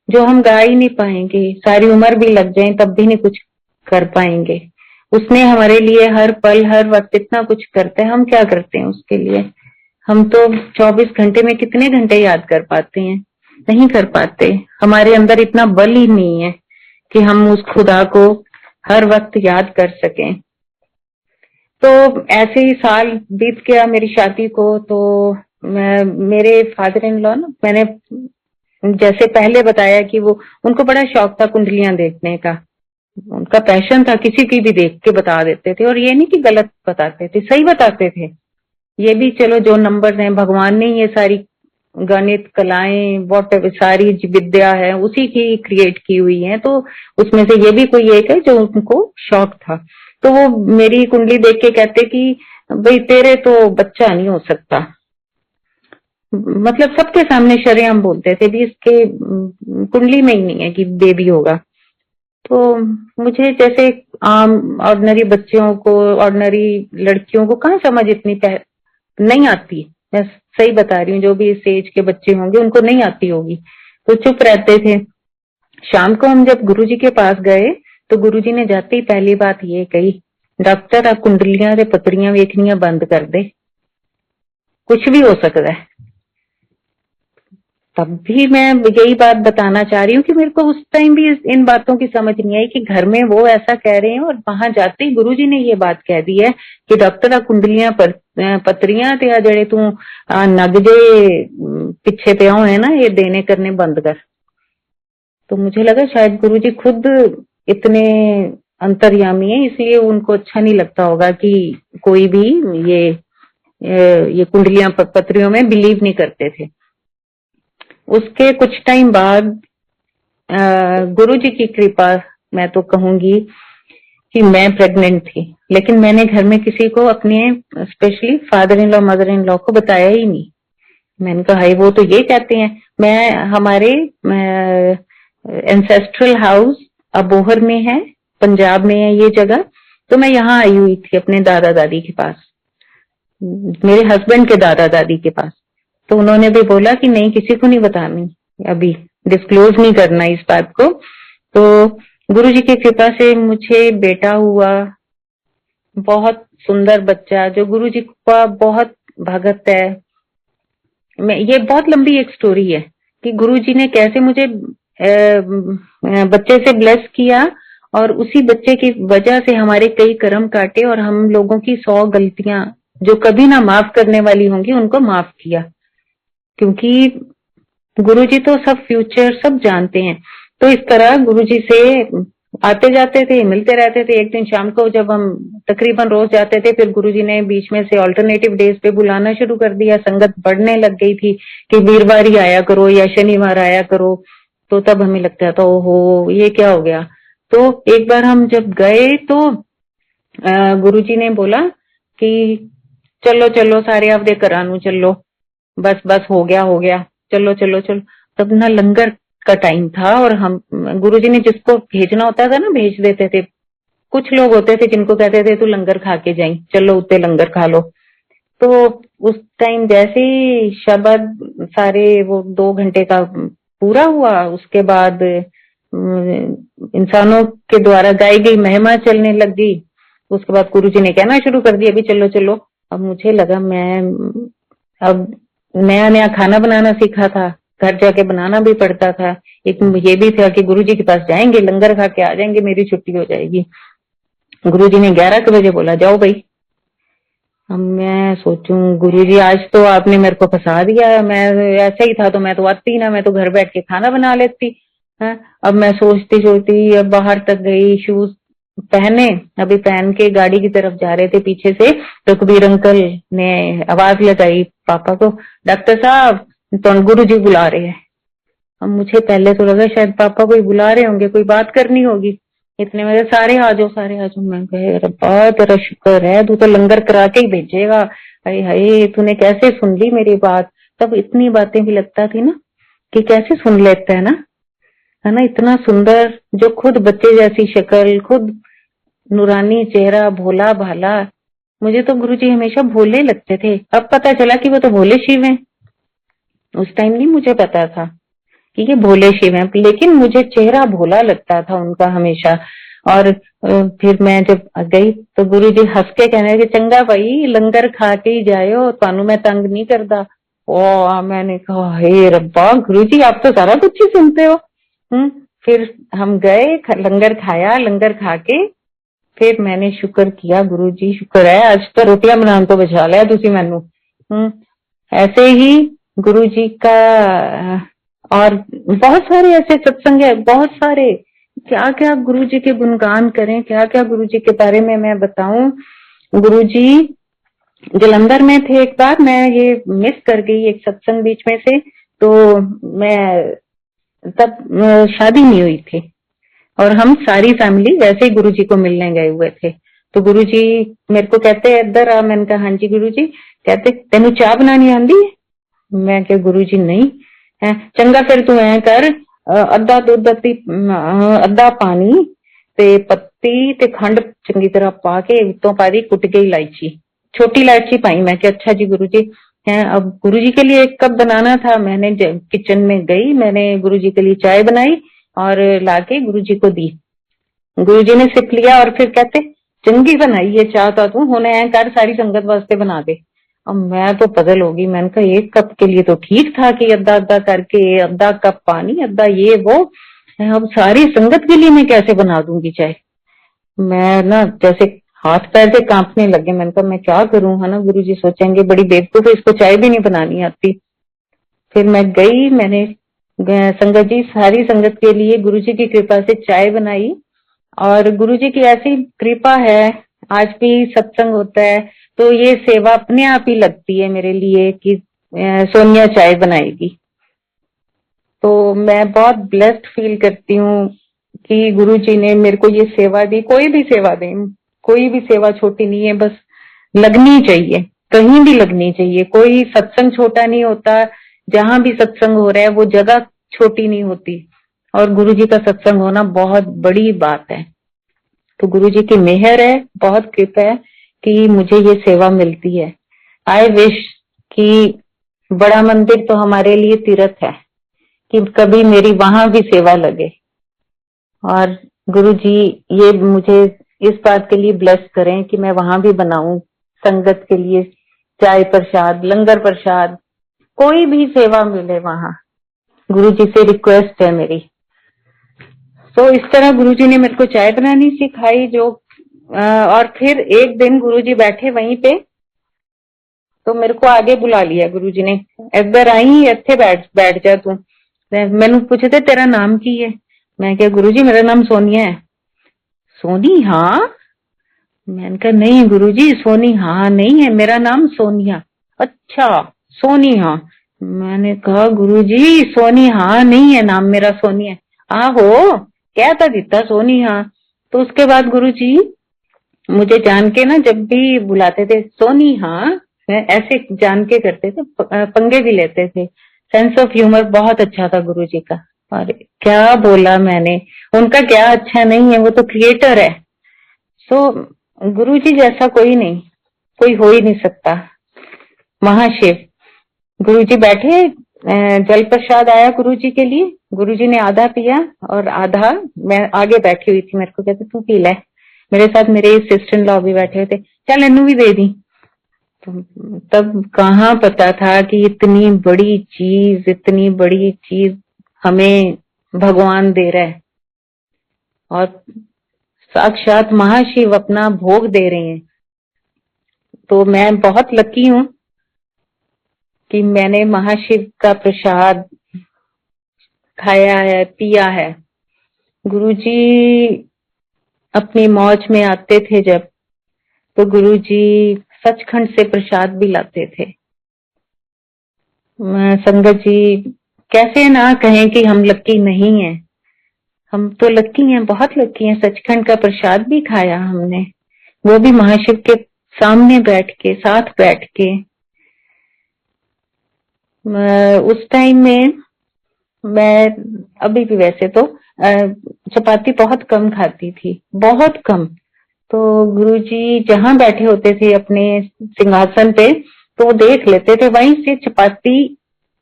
जो हम गा ही नहीं पाएंगे, सारी उम्र भी लग जाए तब भी नहीं कुछ कर पाएंगे। उसने हमारे लिए हर पल हर वक्त इतना कुछ करता है, हम क्या करते हैं उसके लिए? हम तो 24 घंटे में कितने घंटे याद कर पाते हैं? नहीं कर पाते। हमारे अंदर इतना बल ही नहीं है कि हम उस खुदा को हर वक्त याद कर सकें। तो ऐसे ही साल बीत गया मेरी शादी को। तो मेरे फादर इन लॉ ना, मैंने जैसे पहले बताया कि वो, उनको बड़ा शौक था कुंडलियां देखने का, उनका पैशन था, किसी की भी देख के बता देते थे। और ये नहीं कि गलत बताते थे, सही बताते थे। ये भी चलो जो नंबर हैं, भगवान ने ये सारी गणित कलाएं वॉट सारी विद्या है उसी की क्रिएट की हुई है, तो उसमें से ये भी कोई एक है जो उनको शौक था। तो वो मेरी कुंडली देख के कहते कि भाई तेरे तो बच्चा नहीं हो सकता, मतलब सबके सामने शरेआम बोलते थे भी इसके कुंडली में ही नहीं है कि बेबी होगा। तो मुझे जैसे आम ऑर्डिनरी बच्चों को, ऑर्डिनरी लड़कियों को कहाँ समझ इतनी नहीं आती। मैं सही बता रही हूँ, जो भी इस एज के बच्चे होंगे उनको नहीं आती होगी, तो चुप रहते थे। शाम को हम जब गुरुजी के पास गए तो गुरुजी ने जाते ही पहली बात ये कही, डॉक्टर आप कुंडलियां ते पत्रियां वेखनियां बंद कर दे, कुछ भी हो सकता है। तब भी मैं यही बात बताना चाह रही हूँ कि मेरे को उस टाइम भी इन बातों की समझ नहीं आई कि घर में वो ऐसा कह रहे हैं और वहां जाते ही गुरुजी ने ये बात कह दी है कि डॉक्टर आ कुंडलियां पत्रियां ते आ जेड़े तू नग जे पिछे पे होए ना ये देने करने बंद कर। तो मुझे लगा शायद गुरुजी खुद इतने अंतर्यामी है इसलिए उनको अच्छा नहीं लगता होगा कि कोई भी ये कुंडलियां पत्रियों में बिलीव नहीं करते थे। उसके कुछ टाइम बाद गुरुजी की कृपा मैं तो कहूंगी कि मैं प्रेग्नेंट थी, लेकिन मैंने घर में किसी को अपने specially father in law mother in law को बताया ही नहीं। मैंने कहा हाई वो तो ये कहते हैं। मैं हमारे एंसेस्ट्रल हाउस अबोहर में है, पंजाब में है ये जगह, तो मैं यहाँ आई हुई थी अपने दादा दादी के पास, मेरे हस्बैंड के दादा दादी के पास। तो उन्होंने भी बोला कि नहीं किसी को नहीं बतानी, अभी डिस्क्लोज नहीं करना इस बात को। तो गुरुजी की कृपा से मुझे बेटा हुआ, बहुत सुंदर बच्चा जो गुरुजी का बहुत भगत है। ये बहुत लंबी एक स्टोरी है कि गुरुजी ने कैसे मुझे बच्चे से ब्लेस किया और उसी बच्चे की वजह से हमारे कई कर्म काटे और हम लोगों की 100 गलतियां जो कभी ना माफ करने वाली होंगी उनको माफ किया, क्योंकि गुरुजी तो सब फ्यूचर सब जानते हैं। तो इस तरह गुरुजी से आते जाते थे, मिलते रहते थे। एक दिन शाम को जब हम तकरीबन रोज जाते थे, फिर गुरुजी ने बीच में से ऑल्टरनेटिव डेज पे बुलाना शुरू कर दिया। संगत बढ़ने लग गई थी कि वीरवार ही आया करो या शनिवार आया करो। तो तब हमें लगता था ओहो ये क्या हो गया। तो एक बार हम जब गए तो गुरुजी ने बोला कि चलो चलो सारे आपदे घरां नूं चलो, बस बस हो गया, चलो चलो चलो। तब ना लंगर का टाइम था और हम गुरुजी ने जिसको भेजना होता था ना भेज देते थे। कुछ लोग होते थे जिनको कहते थे तू लंगर खा के जाई, चलो उत्ते लंगर खा लो। तो उस टाइम जैसे ही शब्द सारे वो 2 घंटे का पूरा हुआ, उसके बाद इंसानों के द्वारा गाई गई महिमा चलने लग गई। उसके बाद गुरुजी ने कहना शुरू कर दिया अभी चलो चलो। अब मुझे लगा मैं अब नया नया खाना बनाना सीखा था, घर जाके बनाना भी पड़ता था। एक ये भी था कि गुरुजी के पास जाएंगे लंगर खा के आ जाएंगे, मेरी छुट्टी हो जाएगी। गुरुजी ने 11 बजे बोला जाओ भाई। अब मैं सोचूं गुरुजी आज तो आपने मेरे को फंसा दिया, मैं ऐसा ही था तो मैं तो आती ना, मैं तो घर बैठ के खाना बना लेती है। अब मैं सोचती अब बाहर तक गई, शूज पहने, अभी पहन के गाड़ी की तरफ जा रहे थे, पीछे से रघुबीर अंकल ने आवाज लगाई पापा को, डॉक्टर साहब तो गुरुजी बुला रहे हैं। अब मुझे पहले तो लगा शायद पापा कोई बुला रहे होंगे, कोई बात करनी होगी। इतने में सारे आ जाओ सारे आ जाओ। मैं कहे रब्बा तेरा शुक्र है तू तो लंगर करा के ही भेजेगा, अरे हाय तूने कैसे सुन ली मेरी बात। तब इतनी बातें भी लगता थी ना कि कैसे सुन लेता है ना, इतना सुंदर जो खुद बच्चे जैसी शक्ल, खुद नूरानी चेहरा, भोला भाला। मुझे तो गुरुजी हमेशा भोले लगते थे, अब पता चला कि वो तो भोले शिव हैं। उस टाइम नहीं मुझे पता था कि ये भोले शिव हैं, लेकिन मुझे चेहरा भोला लगता था उनका हमेशा। और फिर मैं जब गई तो गुरुजी हंस के कहने लगे चंगा भाई लंगर खा के ही जायो, तानू मैं तंग नहीं करता। ओ मैंने कहा हे रब्बा गुरुजी आप तो सारा कुछ ही सुनते हो। फिर हम गए लंगर खाया, लंगर खा के फिर मैंने शुक्र किया गुरुजी शुक्र है आज तो रोटियां बनाने तो बचा लिया तुसी मैनू। ऐसे ही गुरुजी का और बहुत सारे ऐसे सत्संग है, बहुत सारे क्या क्या गुरुजी के गुणगान करें, क्या क्या गुरुजी के बारे में मैं बताऊं। गुरुजी जलंधर में थे एक बार, मैं ये मिस कर गई एक सत्संग बीच में से, तो मैं तब शादी नहीं हुई थी और हम सारी फैमिली वैसे ही गुरुजी को मिलने गए हुए थे। तो गुरुजी मेरे को कहते इधर आ, मैंने कहा हाँ जी गुरुजी। कहते तेनू चाह बनानी आंदी? मैं क्या गुरुजी नहीं है। चंगा फिर तू ऐ कर अद्धा दुध अद्धा पानी ते पत्ती ते खंड चंगी तरह पा के उत्तों पा दी कुट गई इलायची, छोटी इलायची पाई। मैं क्या अच्छा जी गुरुजी है। अब गुरुजी के लिए एक कप बनाना था, मैंने किचन में गई, मैंने गुरुजी के लिए चाय बनाई, और लाके गुरुजी को दी। गुरुजी ने सिप लिया और फिर कहते चंगी बनाई है चाह तो तू होने ऐ कर सारी संगत वास्ते बना दे। अब मैं तो पजल होगी, मैंने कहा 1 कप के लिए तो ठीक था कि अद्धा अद्धा करके, अद्धा कप पानी, अद्धा ये वो, अब सारी संगत के लिए मैं कैसे बना दूंगी चाय। मैं ना जैसे हाथ पैर से कांपने लगे। मैंने कहा मैं क्या करूं, है ना, गुरुजी सोचेंगे बड़ी बेवकूफ है, इसको चाय भी नहीं बनानी आती। फिर मैं गई, मैंने संगत जी सारी संगत के लिए गुरुजी की कृपा से चाय बनाई। और गुरुजी की ऐसी कृपा है, आज भी सत्संग होता है तो ये सेवा अपने आप ही लगती है मेरे लिए कि सोनिया चाय बनाएगी। तो मैं बहुत ब्लेस्ड फील करती हूँ कि गुरुजी ने मेरे को ये सेवा दी। कोई भी सेवा दे, कोई भी सेवा छोटी नहीं है, बस लगनी चाहिए, कहीं भी लगनी चाहिए। कोई सत्संग छोटा नहीं होता, जहां भी सत्संग हो रहा है वो जगह छोटी नहीं होती। और गुरुजी का सत्संग होना बहुत बड़ी बात है। तो गुरुजी की मेहर है, बहुत कृपा है कि मुझे ये सेवा मिलती है। आई विश कि बड़ा मंदिर तो हमारे लिए तीर्थ है कि कभी मेरी वहां भी सेवा लगे। और गुरुजी ये मुझे इस बात के लिए ब्लेस करें कि मैं वहां भी बनाऊं संगत के लिए चाय प्रसाद, लंगर प्रसाद, कोई भी सेवा मिले वहां। गुरुजी से रिक्वेस्ट है मेरी। तो इस तरह गुरुजी ने मेरे को चाय बनानी सिखाई। और फिर एक दिन गुरुजी बैठे वहीं पे, तो मेरे को आगे बुला लिया गुरुजी ने, इधर आई, इत्थे बैठ बैठ जा तू। मैंने पूछे थे तेरा नाम की है। मैं क्या गुरुजी मेरा नाम सोनिया है। सोनी हाँ। मैंने कहा नहीं गुरुजी सोनी हाँ नहीं है, मेरा नाम सोनिया। अच्छा सोनी हाँ। मैंने कहा गुरुजी सोनी हाँ नहीं है, नाम मेरा सोनिया है। आहो क्या था दिता सोनी हाँ। तो उसके बाद गुरुजी मुझे जान के ना जब भी बुलाते थे सोनी हाँ, ऐसे जान के करते थे, पंगे भी लेते थे। सेंस ऑफ ह्यूमर बहुत अच्छा था गुरुजी का। और क्या बोला मैंने, उनका क्या अच्छा नहीं है, वो तो क्रिएटर है। सो गुरुजी जैसा कोई नहीं, कोई हो ही नहीं सकता। महाशिव। गुरुजी बैठे, जल प्रसाद आया गुरुजी के लिए। गुरुजी ने आधा पिया और आधा मैं आगे बैठी हुई थी, मेरे को कहते तू पी ले। मेरे साथ मेरे सिस्टर इन लॉ भी बैठे हुए थे, चल इन्नू भी दे दी। तो तब कहाँ पता था कि इतनी बड़ी चीज हमें भगवान दे रहा है और साक्षात महाशिव अपना भोग दे रहे हैं। तो मैं बहुत लकी हूं कि मैंने महाशिव का प्रसाद खाया है, पिया है। गुरुजी अपनी मौज में आते थे जब, तो गुरुजी सचखंड से प्रसाद भी लाते थे। संगत जी कैसे ना कहें कि हम लकी नहीं हैं, हम तो लकी हैं, बहुत लकी हैं। सचखंड का प्रसाद भी खाया हमने, वो भी महाशिव के सामने बैठ के, साथ बैठ के। उस टाइम में मैं, अभी भी वैसे तो चपाती बहुत कम खाती थी, बहुत कम। तो गुरुजी जहां बैठे होते थे अपने सिंहासन पे, तो वो देख लेते थे, वहीं से चपाती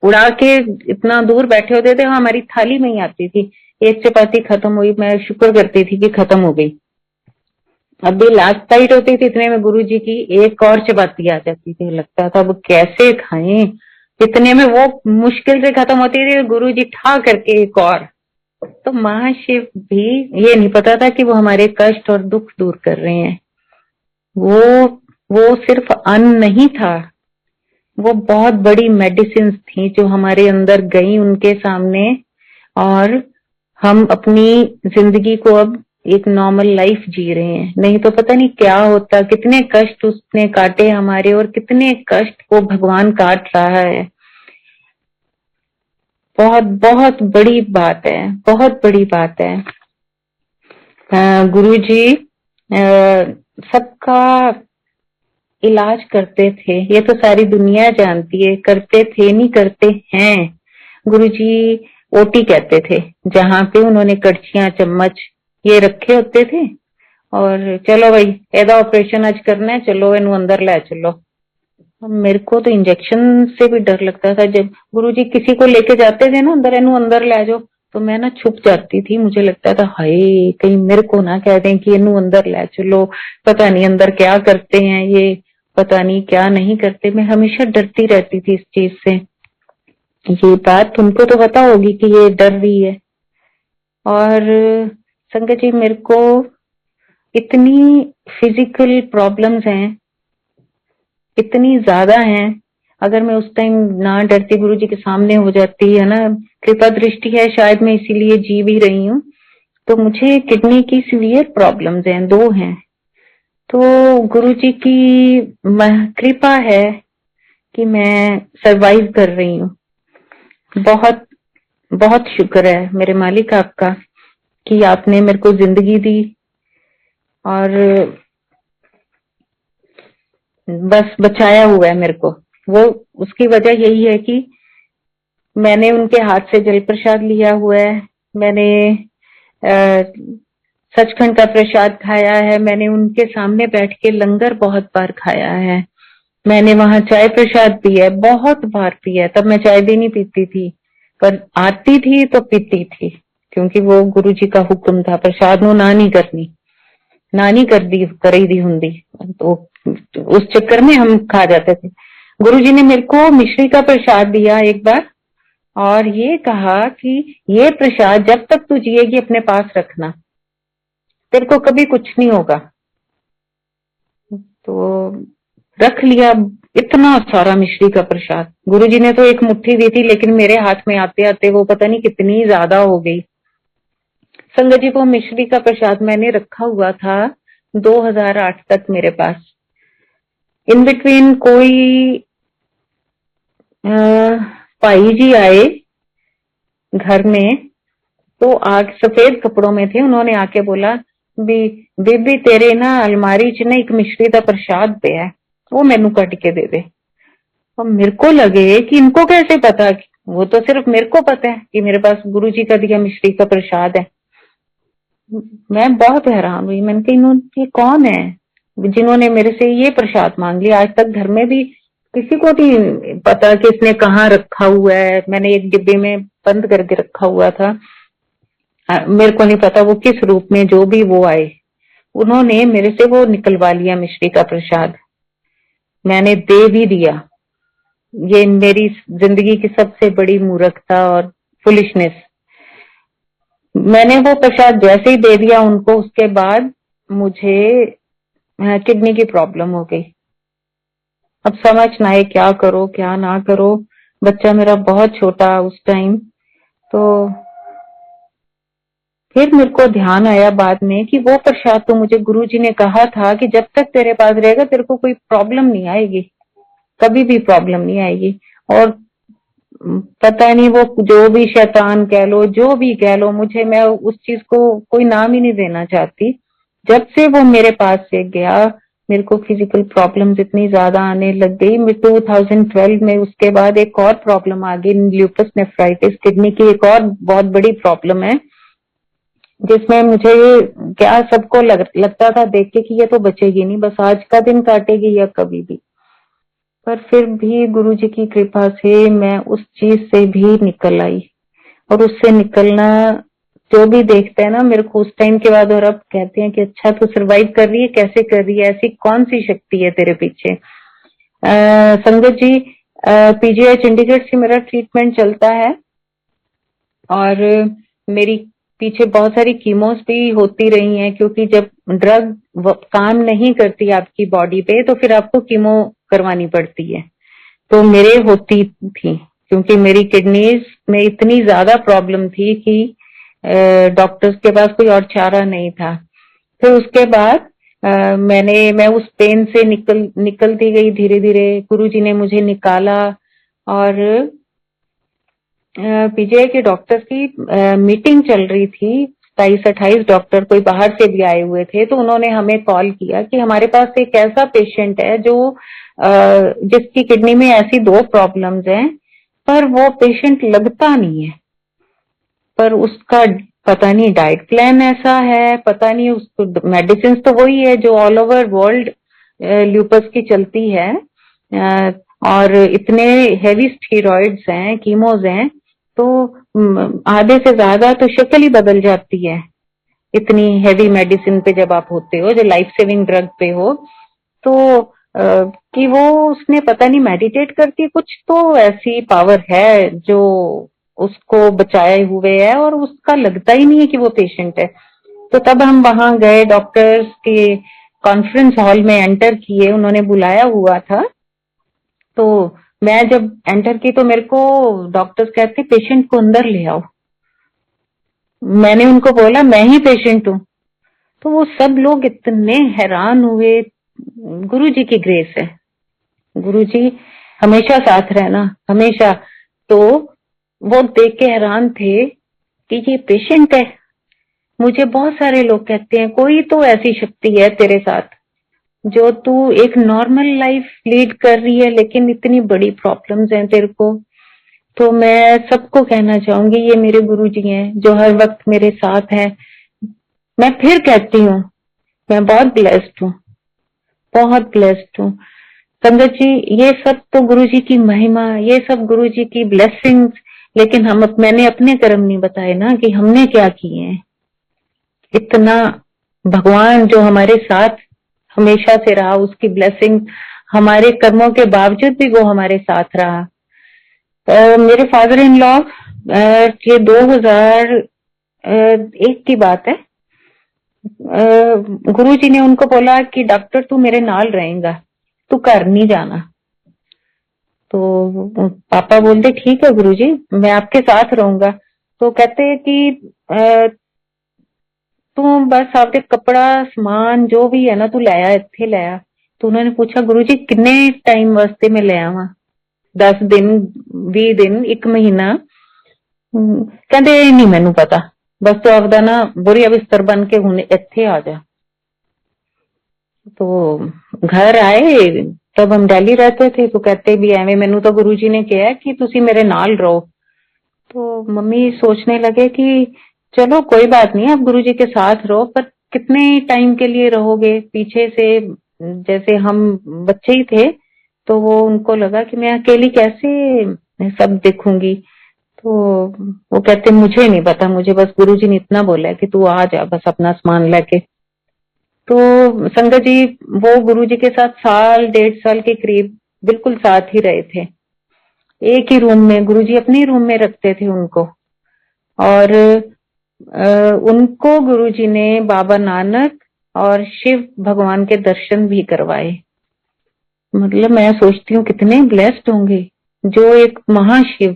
उड़ा के इतना दूर बैठे होते थे, हमारी थाली में ही आती थी। एक चपाती खत्म हुई, मैं शुक्र करती थी कि खत्म हो गई। अभी लास्ट टाइट होती थी, इतने में गुरुजी की एक और चपाती आ जाती थी। लगता था अब कैसे खाएं, इतने में वो मुश्किल से खत्म होती थी, गुरुजी ठा करके एक और। तो महाशिव भी ये नहीं पता था कि वो हमारे कष्ट और दुख दूर कर रहे हैं। वो सिर्फ अन्न नहीं था, वो बहुत बड़ी मेडिसिन थी जो हमारे अंदर गई उनके सामने। और हम अपनी जिंदगी को अब एक नॉर्मल लाइफ जी रहे हैं, नहीं तो पता नहीं क्या होता। कितने कष्ट उसने काटे हमारे, और कितने कष्ट को भगवान काट रहा है। बहुत बहुत बड़ी बात है, बहुत बड़ी बात है। गुरुजी सबका इलाज करते थे, ये तो सारी दुनिया जानती है। करते थे नहीं, करते हैं। गुरुजी ओटी कहते थे, जहां पे उन्होंने कड़छियां चम्मच ये रखे होते थे, और चलो भाई एदा ऑपरेशन आज करना है, चलो इनू अंदर ले चलो। मेरे को तो इंजेक्शन से भी डर लगता था। जब गुरुजी किसी को लेके जाते थे ना अंदर, इनू अंदर ले जाओ, तो मैं ना छुप जाती थी। मुझे लगता था हाय कहीं मेरे को ना कह दें कि इन्हू अंदर ले चलो, पता नहीं अंदर क्या करते हैं ये, पता नहीं क्या नहीं करते। मैं हमेशा डरती रहती थी इस चीज से। ये बात तुमको तो पता होगी कि ये डर रही है। और संगत जी, मेरे को इतनी फिजिकल प्रॉब्लम्स हैं, इतनी ज्यादा हैं। अगर मैं उस टाइम ना डरती, गुरु जी के सामने हो जाती है ना, कृपा दृष्टि है शायद, मैं इसीलिए जी भी रही हूँ। तो मुझे किडनी की सीवियर प्रॉब्लम्स हैं, 2 हैं। तो गुरु जी की कृपा है कि मैं सरवाइव कर रही हूँ। बहुत बहुत शुक्र है मेरे मालिक आपका कि आपने मेरे को जिंदगी दी। और बस बचाया हुआ है मेरे को। वो उसकी वजह यही है कि मैंने उनके हाथ से जल प्रसाद लिया हुआ है, मैंने सचखंड का प्रसाद खाया है, मैंने उनके सामने बैठ के लंगर बहुत बार खाया है, मैंने वहां चाय प्रसाद पिया है, बहुत बार पिया है। तब मैं चाय भी नहीं पीती थी, पर आती थी तो पीती थी, क्योंकि वो गुरु जी का हुक्म था प्रसाद नु ना नहीं करनी, ना नहीं कर दी करी दी हुंदी। तो उस चक्कर में हम खा जाते थे। गुरु जी ने मेरे को मिश्री का प्रसाद दिया एक बार, और ये कहा कि ये प्रसाद जब तक तू जिएगी अपने पास रखना, तेरे को कभी कुछ नहीं होगा। तो रख लिया इतना सारा मिश्री का प्रसाद। गुरुजी ने तो एक मुट्ठी दी थी, लेकिन मेरे हाथ में आते आते वो पता नहीं कितनी ज्यादा हो गई। संगत जी, वो मिश्री का प्रसाद मैंने रखा हुआ था 2008 तक मेरे पास। इन बिटवीन कोई भाई जी आए घर में, तो आग सफेद कपड़ों में थे, उन्होंने आके बोला बीबी तेरे ना अलमारी च ना एक मिश्री का प्रसाद पे है, वो मैनू कट के दे दे। और मेरे को लगे कि इनको कैसे पता, वो तो सिर्फ मेरे को पता है कि मेरे पास गुरु जी का दिया मिश्री का प्रसाद है। मैं बहुत हैरान हुई, मैंने कहा इन्होंने, ये कौन है जिन्होंने मेरे से ये प्रसाद मांग लिया। आज तक घर में भी किसी को नहीं पता कि इसने कहाँ रखा हुआ है, मैंने एक डिब्बे में बंद करके रखा हुआ था। मेरे को नहीं पता वो किस रूप में, जो भी वो आए, उन्होंने मेरे से वो निकलवा लिया मिश्री का प्रसाद, मैंने दे भी दिया। ये मेरी जिंदगी की सबसे बड़ी मूर्खता और फुलिशनेस। मैंने वो प्रसाद जैसे ही दे दिया उनको, उसके बाद मुझे किडनी की प्रॉब्लम हो गई। अब समझ ना आए क्या करो क्या ना करो। बच्चा मेरा बहुत छोटा उस टाइम। तो फिर मेरे को ध्यान आया बाद में कि वो प्रसाद तो मुझे गुरुजी ने कहा था कि जब तक तेरे पास रहेगा तेरे को कोई प्रॉब्लम नहीं आएगी, कभी भी प्रॉब्लम नहीं आएगी। और पता नहीं वो जो भी शैतान कह लो, जो भी कह लो, मुझे, मैं उस चीज को कोई नाम ही नहीं देना चाहती। जब से वो मेरे पास से गया, मेरे को फिजिकल प्रॉब्लम्स इतनी ज्यादा आने लग गई। मैं 2012 में उसके बाद एक और प्रॉब्लम आ गई, ल्यूपस नेफ्राइटिस, किडनी की एक और बहुत बड़ी प्रॉब्लम है, जिसमें मुझे क्या सबको लगता था देख के कि ये तो बचेगी नहीं, बस आज का दिन काटेगी या कभी भी। पर फिर भी गुरुजी की कृपा से मैं उस चीज से भी निकल आई। और उससे निकलना, जो भी देखते हैं ना मेरे को उस टाइम के बाद, और अब कहते हैं कि अच्छा तू सरवाइव कर रही है, कैसे कर रही है, ऐसी कौन सी शक्ति है तेरे पीछे। संगत जी, पीजीआई चंडीगढ़ से मेरा ट्रीटमेंट चलता है, और मेरी पीछे बहुत सारी कीमोस भी होती रही हैं, क्योंकि जब ड्रग काम नहीं करती आपकी बॉडी पे तो फिर आपको कीमो करवानी पड़ती है। तो मेरे होती थी, क्योंकि मेरी किडनीज में इतनी ज्यादा प्रॉब्लम थी कि डॉक्टर्स के पास कोई और चारा नहीं था। फिर उसके बाद मैं उस पेन से निकलती गई धीरे धीरे। गुरुजी ने मुझे निकाला, और पीजीआई के डॉक्टर्स की मीटिंग चल रही थी, 27-28 डॉक्टर कोई बाहर से भी आए हुए थे। तो उन्होंने हमें कॉल किया कि हमारे पास एक ऐसा पेशेंट है जो जिसकी किडनी में ऐसी 2 प्रॉब्लम्स हैं, पर वो पेशेंट लगता नहीं है, पर उसका पता नहीं डाइट प्लान ऐसा है, पता नहीं उसको मेडिसिन तो वही है जो ऑल ओवर वर्ल्ड ल्यूपस की चलती है, और इतने हेवी स्टीरॉइड्स हैं, कीमोज हैं। तो आधे से ज्यादा तो शक्ल ही बदल जाती है इतनी हैवी मेडिसिन पे जब आप होते हो, जो लाइफ सेविंग ड्रग पे हो। तो कि वो उसने पता नहीं मेडिटेट करती, कुछ तो ऐसी पावर है जो उसको बचाए हुए है और उसका लगता ही नहीं है कि वो पेशेंट है। तो तब हम वहां गए, डॉक्टर्स के कॉन्फ्रेंस हॉल में एंटर किए, उन्होंने बुलाया हुआ था। तो मैं जब एंटर की तो मेरे को डॉक्टर्स कहते पेशेंट को अंदर ले आओ। मैंने उनको बोला मैं ही पेशेंट हूँ। तो वो सब लोग इतने हैरान हुए। गुरुजी की ग्रेस है, गुरुजी हमेशा साथ रहना, हमेशा। तो वो देख के हैरान थे कि ये पेशेंट है। मुझे बहुत सारे लोग कहते हैं कोई तो ऐसी शक्ति है तेरे साथ जो तू एक नॉर्मल लाइफ लीड कर रही है लेकिन इतनी बड़ी प्रॉब्लम्स हैं तेरे को। तो मैं सबको कहना चाहूंगी ये मेरे गुरुजी हैं जो हर वक्त मेरे साथ हैं। मैं फिर कहती हूँ मैं बहुत ब्लेस्ड हूँ, बहुत ब्लेस्ड हूँ। संगत जी, ये सब तो गुरुजी की महिमा, ये सब गुरुजी की ब्लेसिंग्स। लेकिन मैंने अपने कर्म नहीं बताए ना कि हमने क्या किए हैं। इतना भगवान जो हमारे साथ हमेशा से रहा, उसकी ब्लेसिंग हमारे कर्मों के बावजूद भी वो हमारे साथ रहा। मेरे फादर इन लॉ, ये 2001 की बात है। गुरुजी ने उनको बोला कि डॉक्टर तू मेरे नाल रहेगा, तू घर नहीं जाना। तो पापा बोलते ठीक है गुरुजी, मैं आपके साथ रहूंगा। तो कहते कि तू बस आपके कपड़ा समान जो भी है ना तू लाया इत्थे लाया। तो उन्होंने पूछा गुरुजी किन्ने टाइम वास्ते मैं ले आवा? 10 दिन, 20 दिन, 1 महीना? कहते नहीं मैनू पता, बस तू आपदा ना बुरी बिस्तर बन के हुण इत्थे आ जा। तो घर आए, तब हम दिल्ली रहते थे। तो कहते भी एवं मैनू तो गुरुजी ने कहा कि तुसी मेरे नाल रहो। तो मम्मी सोचने लगे कि चलो कोई बात नहीं, आप गुरुजी के साथ रहो, पर कितने टाइम के लिए रहोगे? पीछे से जैसे हम बच्चे ही थे तो वो उनको लगा कि मैं अकेली कैसे सब देखूंगी। तो वो कहते मुझे नहीं पता, मुझे बस गुरुजी ने इतना बोला है कि तू आ जा बस अपना सामान लेके। तो संगत जी, वो गुरुजी के साथ साल 1.5 साल के करीब बिल्कुल साथ ही रहे थे। एक ही रूम में, गुरुजी अपने ही रूम में रखते थे उनको। और उनको गुरुजी ने बाबा नानक और शिव भगवान के दर्शन भी करवाए। मतलब मैं सोचती हूँ कितने ब्लेस्ड होंगे जो एक महाशिव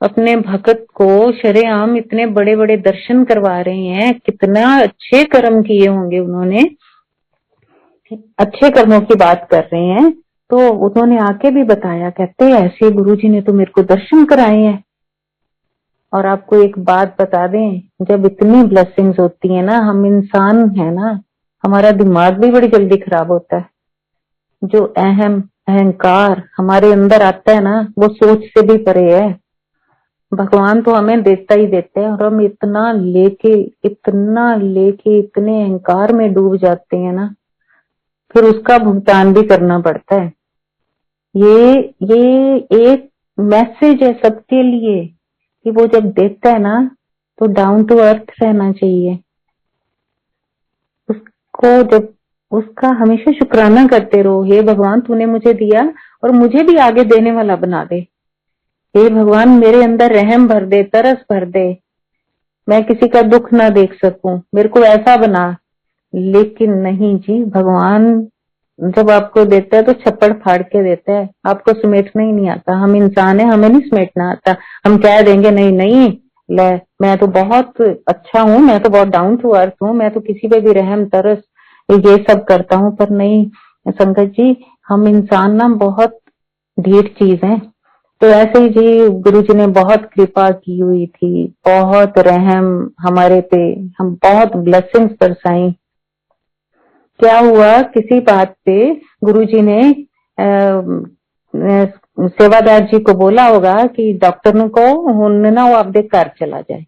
अपने भक्त को शरेआम इतने बड़े बड़े दर्शन करवा रहे हैं। कितना अच्छे कर्म किए होंगे उन्होंने, अच्छे कर्मों की बात कर रहे हैं। तो उन्होंने आके भी बताया, कहते ऐसे गुरुजी ने तो मेरे को दर्शन कराए हैं। और आपको एक बात बता दें, जब इतनी ब्लेसिंग्स होती है ना, हम इंसान है ना, हमारा दिमाग भी बड़ी जल्दी खराब होता है। जो अहंकार हमारे अंदर आता है ना, वो सोच से भी परे है। भगवान तो हमें देता ही देता है और हम इतना लेके इतने अहंकार में डूब जाते हैं ना, फिर उसका भुगतान भी करना पड़ता है। ये एक मैसेज है सबके लिए कि वो जब देता है ना तो डाउन टू अर्थ रहना चाहिए। उसको जब उसका हमेशा शुक्राना करते रहो, हे भगवान तूने मुझे दिया और मुझे भी आगे देने वाला बना दे। हे भगवान मेरे अंदर रहम भर दे, तरस भर दे, मैं किसी का दुख ना देख सकूं, मेरे को ऐसा बना। लेकिन नहीं जी, भगवान जब आपको देता है तो छप्पड़ फाड़ के देता है, आपको समेटना ही नहीं आता। हम इंसान है, हमें नहीं समेटना आता। हम कह देंगे नहीं नहीं ले, मैं तो बहुत अच्छा हूँ, मैं तो बहुत डाउन टू अर्थ हूँ, मैं तो किसी पे भी रहम तरस ये सब करता हूँ। पर नहीं संगत जी, हम इंसान ना बहुत ढीठ चीज है। तो ऐसे ही जी गुरु जी ने बहुत कृपा की हुई थी, बहुत रहम हमारे पे, हम बहुत ब्लेसिंग्स बरसाई। क्या हुआ, किसी बात पे गुरुजी ने सेवादार जी को बोला होगा कि डॉक्टर ने को हुन ना वो आपदे घर चला जाए।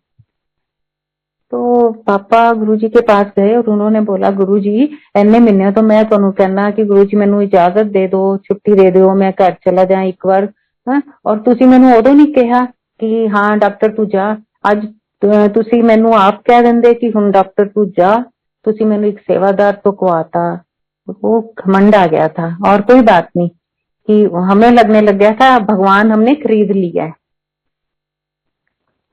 तो पापा गुरुजी के पास गए और उन्होंने बोला गुरुजी इन्ने महीने तो मैं तुहानू कहना कि गुरुजी मैनू इजाजत दे दो, छुट्टी दे दो, मैं घर चला जाए एक बार। और तुसी मैनू उदों नहीं कहा कि हाँ डॉक्टर तू जा, ਅੱਜ ਤੁਸੀਂ ਮੈਨੂੰ ਆਪ ਕਹਿ ਦਿੰਦੇ कि ਹੁਣ डॉक्टर तू जा, ਤੁਸੀਂ ਮੈਨੂੰ एक सेवादार तो कवाता। वो घमंड आ गया था। और कोई बात नहीं कि हमें लगने लग गया था भगवान हमने खरीद लिया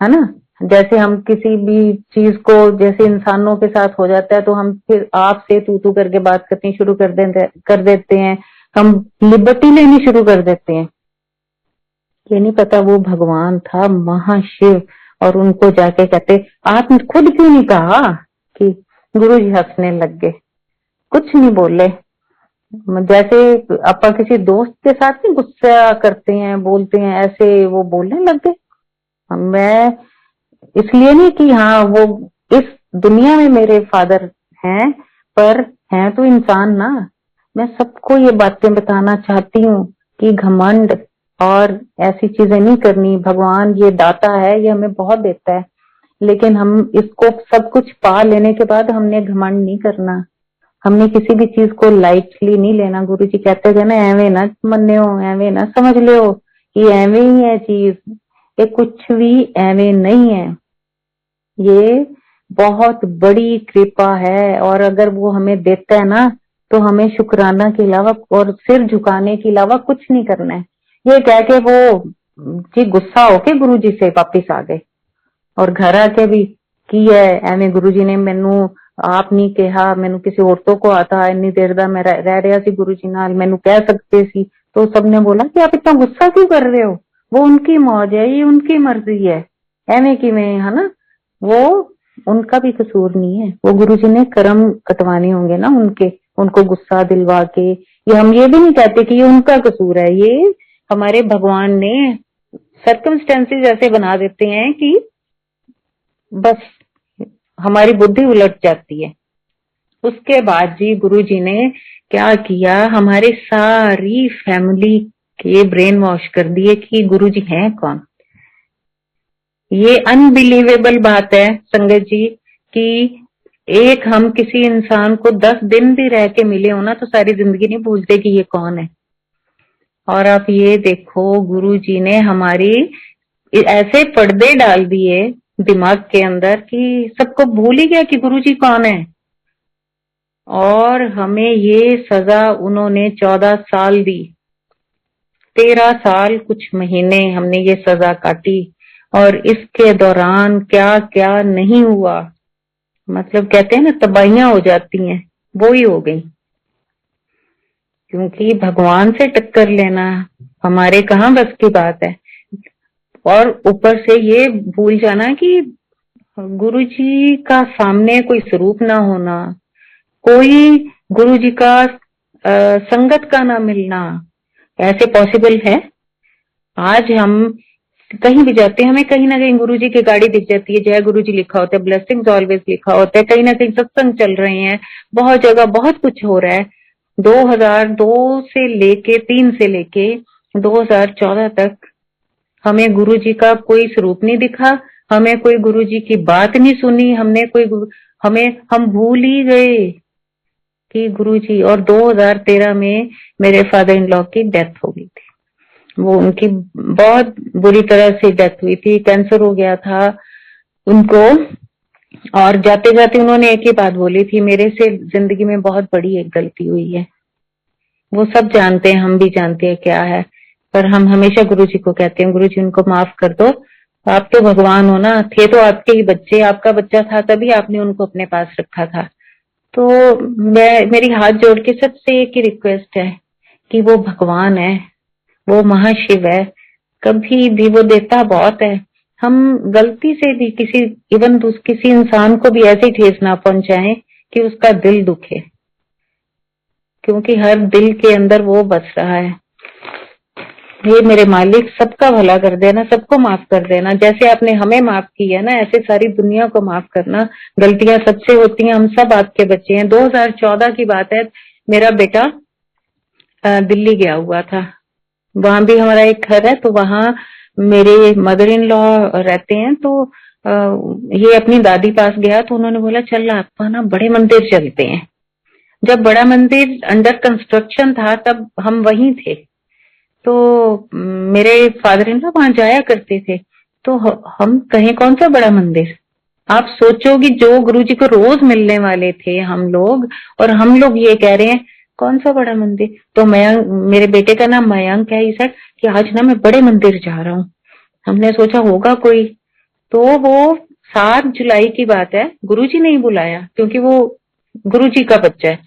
है ना। जैसे हम किसी भी चीज को, जैसे इंसानों के साथ हो जाता है तो हम फिर आप से तू करके बात करनी शुरू कर देते हैं, हम लिबर्टी लेनी शुरू कर देते हैं। ये नहीं पता वो भगवान था महाशिव। और उनको जाके कहते आप खुद क्यों नहीं कहा कि गुरु जी हंसने लग गए, कुछ नहीं बोले। जैसे अपा किसी दोस्त के साथ नहीं गुस्सा करते हैं, बोलते हैं, ऐसे वो बोलने लग गए। मैं इसलिए नहीं कि हाँ वो इस दुनिया में मेरे फादर हैं, पर हैं तो इंसान ना। मैं सबको ये बातें बताना चाहती हूँ कि घमंड और ऐसी चीजें नहीं करनी। भगवान ये दाता है, ये हमें बहुत देता है, लेकिन हम इसको सब कुछ पा लेने के बाद हमने घमंड नहीं करना, हमने किसी भी चीज को लाइटली नहीं लेना। गुरु जी कहते थे ना, एवे ना मन्ने हो, एवे ना समझ लो कि एवे ही है चीज, ये कुछ भी एवे नहीं है। ये बहुत बड़ी कृपा है, और अगर वो हमें देता है ना तो हमें शुक्राना के अलावा और सिर झुकाने के अलावा कुछ नहीं करना है। ये कह के वो जी गुस्सा होके गुरु जी से वापिस आ गए और घर आके भी की है एवं गुरु जी ने मैनू आप नहीं कहा, मैनू किसी और तो को आता इन्नी देर दा मैं रह रहा सी गुरु जी नाल, मैनू कह सकते सी। तो सबने बोला कि आप इतना गुस्सा क्यों कर रहे हो, वो उनकी मौज है, ये उनकी मर्जी है, एवं किवें है ना। वो उनका भी कसूर नहीं है, वो गुरु जी ने कर्म कटवाने होंगे ना उनके, उनको गुस्सा दिलवा के। ये हम ये भी नहीं कहते कि ये उनका कसूर है, ये हमारे भगवान ने सर्कमस्टेंसेस ऐसे बना देते हैं कि बस हमारी बुद्धि उलट जाती है। उसके बाद जी गुरु जी ने क्या किया, हमारे सारी फैमिली के ब्रेन वॉश कर दिए कि गुरु जी हैं कौन। ये अनबिलीवेबल बात है संगत जी कि एक हम किसी इंसान को 10 दिन भी रह के मिले हो ना तो सारी जिंदगी नहीं भूलते कि ये कौन है। और आप ये देखो गुरु जी ने हमारी ऐसे पर्दे डाल दिए दिमाग के अंदर कि सबको भूल ही गया कि गुरु जी कौन है। और हमें ये सजा उन्होंने 14 साल दी, 13 साल कुछ महीने हमने ये सजा काटी। और इसके दौरान क्या क्या नहीं हुआ, मतलब कहते हैं ना तबाहियां हो जाती हैं, वो ही हो गई। क्योंकि भगवान से टक्कर लेना हमारे कहाँ बस की बात है। और ऊपर से ये भूल जाना कि गुरु जी का सामने कोई स्वरूप ना होना, कोई गुरु जी का संगत का ना मिलना, ऐसे पॉसिबल है। आज हम कहीं भी जाते हैं, हमें कहीं ना कहीं गुरु जी की गाड़ी दिख जाती है, जय गुरु जी लिखा होता है, ब्लेसिंग्स ऑलवेज लिखा होता है, कहीं ना कहीं सत्संग चल रहे हैं, बहुत जगह बहुत कुछ हो रहा है। 2002 से लेके 3 से लेके 2014 तक हमें गुरु जी का कोई स्वरूप नहीं दिखा, हमें कोई गुरु जी की बात नहीं सुनी, हमने कोई हम भूल ही गए कि गुरु जी। और 2013 में मेरे फादर इन लॉ की डेथ हो गई थी, वो उनकी बहुत बुरी तरह से डेथ हुई थी, कैंसर हो गया था उनको। और जाते जाते उन्होंने एक ही बात बोली थी, मेरे से जिंदगी में बहुत बड़ी एक गलती हुई है। वो सब जानते हैं, हम भी जानते हैं क्या है, पर हम हमेशा गुरु जी को कहते हैं गुरु जी उनको माफ कर दो, आप तो भगवान हो ना, थे तो आपके ही बच्चे, आपका बच्चा था तभी आपने उनको अपने पास रखा था। तो मेरी हाथ जोड़ के सबसे एक ही रिक्वेस्ट है कि वो भगवान है, वो महाशिव है, कभी भी वो देता बहुत है। हम गलती से भी किसी इंसान को भी ऐसी ठेस ना पहुंचाएं कि उसका दिल दुखे, क्योंकि हर दिल के अंदर वो बस रहा है। ये मेरे मालिक सबका भला कर देना, सबको माफ कर देना, जैसे आपने हमें माफ किया ना ऐसे सारी दुनिया को माफ करना। गलतियां सबसे होती हैं, हम सब आपके बच्चे हैं। 2014 की बात है, मेरा बेटा दिल्ली गया हुआ था, वहां भी हमारा एक घर है, तो वहां मेरे मदर इन लॉ रहते हैं। तो ये अपनी दादी पास गया तो उन्होंने बोला चल आपका ना बड़े मंदिर चलते हैं। जब बड़ा मंदिर अंडर कंस्ट्रक्शन था तब हम वहीं थे, तो मेरे फादर इन लॉ वहां जाया करते थे। तो हम कहें कौन सा बड़ा मंदिर? आप सोचो कि जो गुरुजी को रोज मिलने वाले थे हम लोग, और हम लोग ये कह रहे हैं कौन सा बड़ा मंदिर। तो मयंक, मेरे बेटे का नाम मयंक है, सर कि आज ना मैं बड़े मंदिर जा रहा हूँ। हमने सोचा होगा कोई, तो वो 7 जुलाई की बात है, गुरुजी ने ही बुलाया क्योंकि वो गुरुजी का बच्चा है।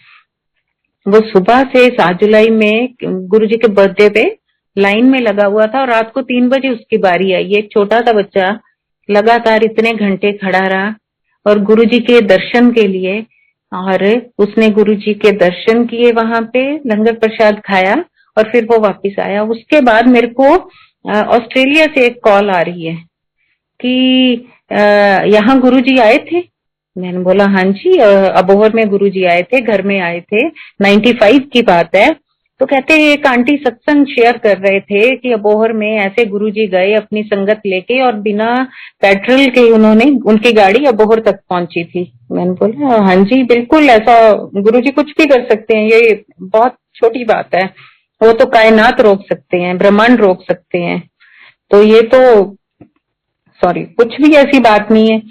वो सुबह से 7 जुलाई में गुरुजी के बर्थडे पे लाइन में लगा हुआ था और रात को 3 बजे उसकी बारी आई। एक छोटा सा बच्चा लगातार इतने घंटे खड़ा रहा और गुरुजी के दर्शन के लिए, और उसने गुरुजी के दर्शन किए, वहां पे लंगर प्रसाद खाया और फिर वो वापस आया। उसके बाद मेरे को ऑस्ट्रेलिया से एक कॉल आ रही है कि यहाँ गुरुजी आए थे। मैंने बोला हाँ जी, अबोहर में गुरुजी आए थे, घर में आए थे, 95 की बात है। तो कहते हैं एक आंटी सत्संग शेयर कर रहे थे कि अबोहर में ऐसे गुरुजी गए अपनी संगत लेके और बिना पेट्रोल के उन्होंने, उनकी गाड़ी अबोहर तक पहुंची थी। मैंने बोला हाँ जी बिल्कुल, ऐसा गुरुजी कुछ भी कर सकते हैं, ये बहुत छोटी बात है, वो तो कायनात रोक सकते हैं, ब्रह्मांड रोक सकते हैं, तो ये तो सॉरी कुछ भी ऐसी बात नहीं है।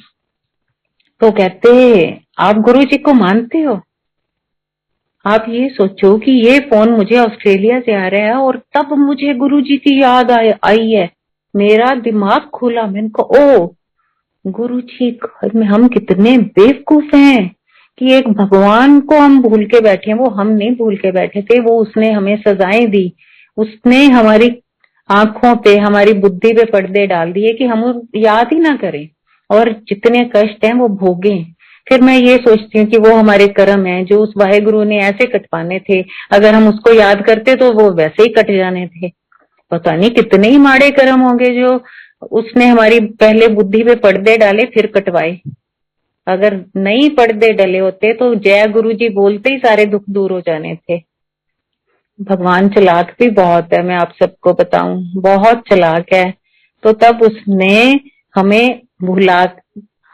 तो कहते आप गुरुजी को मानते हो? आप ये सोचो कि ये फोन मुझे ऑस्ट्रेलिया से आ रहा है और तब मुझे गुरुजी की याद आई है। मेरा दिमाग खुला, मैंने कहा ओ गुरुजी, हम कितने बेवकूफ हैं कि एक भगवान को हम भूल के बैठे हैं। वो हम नहीं भूल के बैठे थे, वो उसने हमें सजाएं दी, उसने हमारी आंखों पे, हमारी बुद्धि पे पर्दे डाल दिए कि हम याद ही ना करें और जितने कष्ट हैं वो भोगें। फिर मैं ये सोचती हूँ कि वो हमारे कर्म हैं जो उस वाहेगुरु ने ऐसे कटवाने थे, अगर हम उसको याद करते तो वो वैसे ही कट जाने थे। पता नहीं कितने ही माड़े कर्म होंगे जो उसने हमारी पहले बुद्धि पे पर्दे डाले फिर कटवाए। अगर नहीं पर्दे डले होते तो जय गुरु जी बोलते ही सारे दुख दूर हो जाने थे। भगवान चालाक भी बहुत है, मैं आप सबको बताऊं, बहुत चालाक है। तो तब उसने हमें भुला,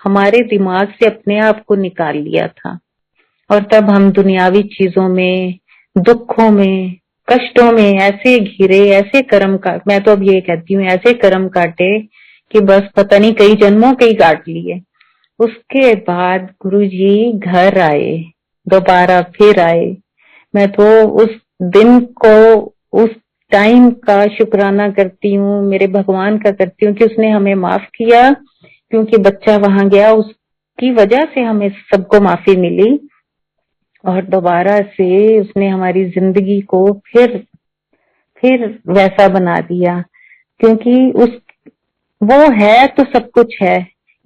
हमारे दिमाग से अपने आप को निकाल लिया था और तब हम दुनियावी चीजों में, दुखों में, कष्टों में ऐसे घिरे, ऐसे कर्म का, मैं तो अब ये कहती हूँ ऐसे कर्म काटे कि बस पता नहीं कई जन्मों के ही काट लिए। उसके बाद गुरुजी घर आए, दोबारा फिर आए। मैं तो उस दिन को, उस टाइम का शुक्राना करती हूँ, मेरे भगवान का करती हूँ कि उसने हमें माफ किया, क्योंकि बच्चा वहां गया, उसकी वजह से हमें सबको माफी मिली और दोबारा से उसने हमारी जिंदगी को फिर वैसा बना दिया। क्योंकि उस, वो है तो सब कुछ है।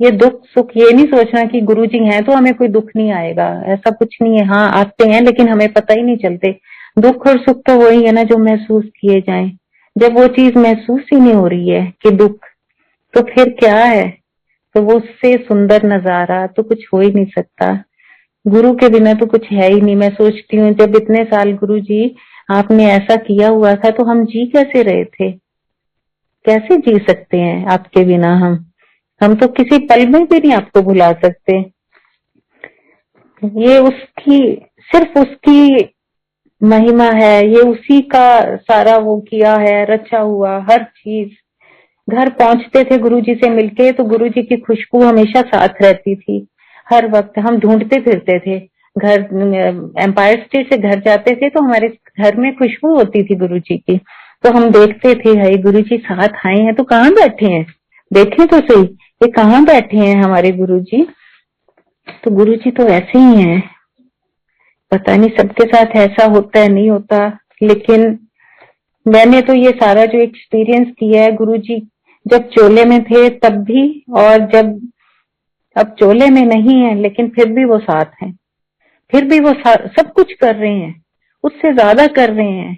ये दुख सुख ये नहीं सोचना कि गुरुजी हैं तो हमें कोई दुख नहीं आएगा, ऐसा कुछ नहीं है। हाँ आते हैं लेकिन हमें पता ही नहीं चलते। दुख और सुख तो वही है ना जो महसूस किए जाएं। जब वो चीज महसूस ही नहीं हो रही है कि दुख, तो फिर क्या है? तो वो उससे सुंदर नजारा तो कुछ हो ही नहीं सकता। गुरु के बिना तो कुछ है ही नहीं। मैं सोचती हूँ जब इतने साल गुरु जी आपने ऐसा किया हुआ था तो हम जी कैसे रहे थे? कैसे जी सकते हैं आपके बिना? हम तो किसी पल में भी नहीं आपको भुला सकते। ये उसकी, सिर्फ उसकी महिमा है, ये उसी का सारा वो किया है, रचा हुआ हर चीज। घर पहुंचते थे गुरुजी से मिलके तो गुरुजी की खुशबू हमेशा साथ रहती थी। हर वक्त हम ढूंढते फिरते थे घर, एम्पायर स्टेट से घर जाते थे तो हमारे घर में खुशबू होती थी गुरुजी की। तो हम देखते थे हाय गुरुजी साथ आए हैं तो कहाँ बैठे हैं, देखें तो सही ये कहाँ बैठे हैं हमारे गुरुजी। तो गुरुजी तो ऐसे ही हैं। पता नहीं सबके साथ ऐसा होता है नहीं होता, लेकिन मैंने तो ये सारा जो एक्सपीरियंस किया है, गुरुजी जब चोले में थे तब भी, और जब अब चोले में नहीं है लेकिन फिर भी वो साथ हैं। फिर भी वो सब कुछ कर रहे हैं, उससे ज्यादा कर रहे हैं